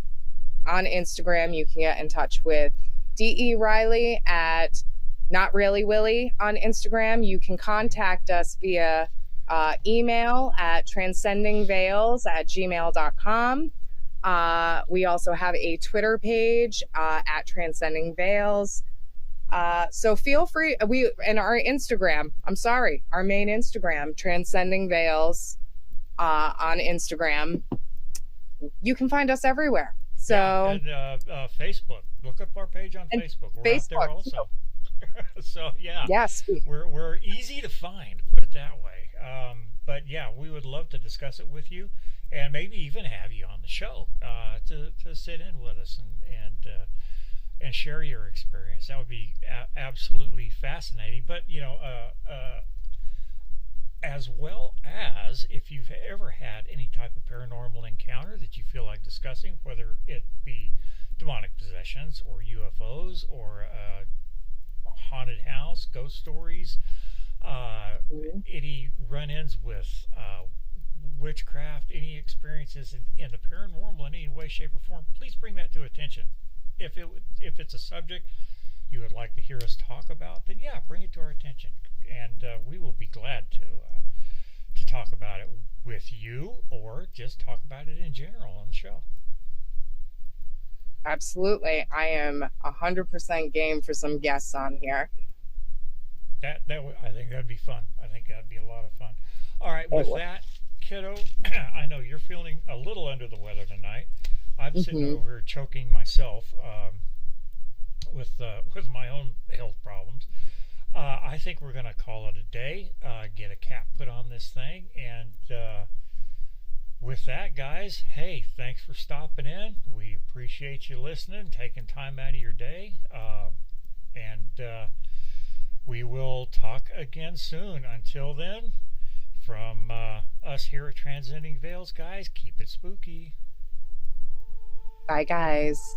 on Instagram. You can get in touch with D.E. Riley at Not Really Willie on Instagram. You can contact us via email at transcendingveils@gmail.com. We also have a Twitter page at Transcending Veils. So feel free. And our Instagram. Our main Instagram, Transcending Veils, on Instagram. You can find us everywhere. So yeah, and Facebook. Look up our page on Facebook. We're out there also. So yeah, yes, we're easy to find. Put it that way. But yeah, we would love to discuss it with you, and maybe even have you on the show to sit in with us and share your experience. That would be absolutely fascinating. But as well as if you've ever had any type of paranormal encounter that you feel like discussing, whether it be demonic possessions or UFOs or haunted house, ghost stories, any run-ins with witchcraft, any experiences in the paranormal in any way, shape, or form, please bring that to attention. If it's a subject you would like to hear us talk about, then yeah, bring it to our attention, and we will be glad to talk about it with you, or just talk about it in general on the show. Absolutely. I am 100% game for some guests on here. I think that'd be fun. I think that'd be a lot of fun. All right, with that, kiddo, I know you're feeling a little under the weather tonight. I'm sitting over here choking myself with my own health problems. I think we're going to call it a day, get a cap put on this thing, and with that, guys, hey, thanks for stopping in. We appreciate you listening, taking time out of your day, and we will talk again soon. Until then, from us here at Transcending Veils, guys, keep it spooky. Bye, guys.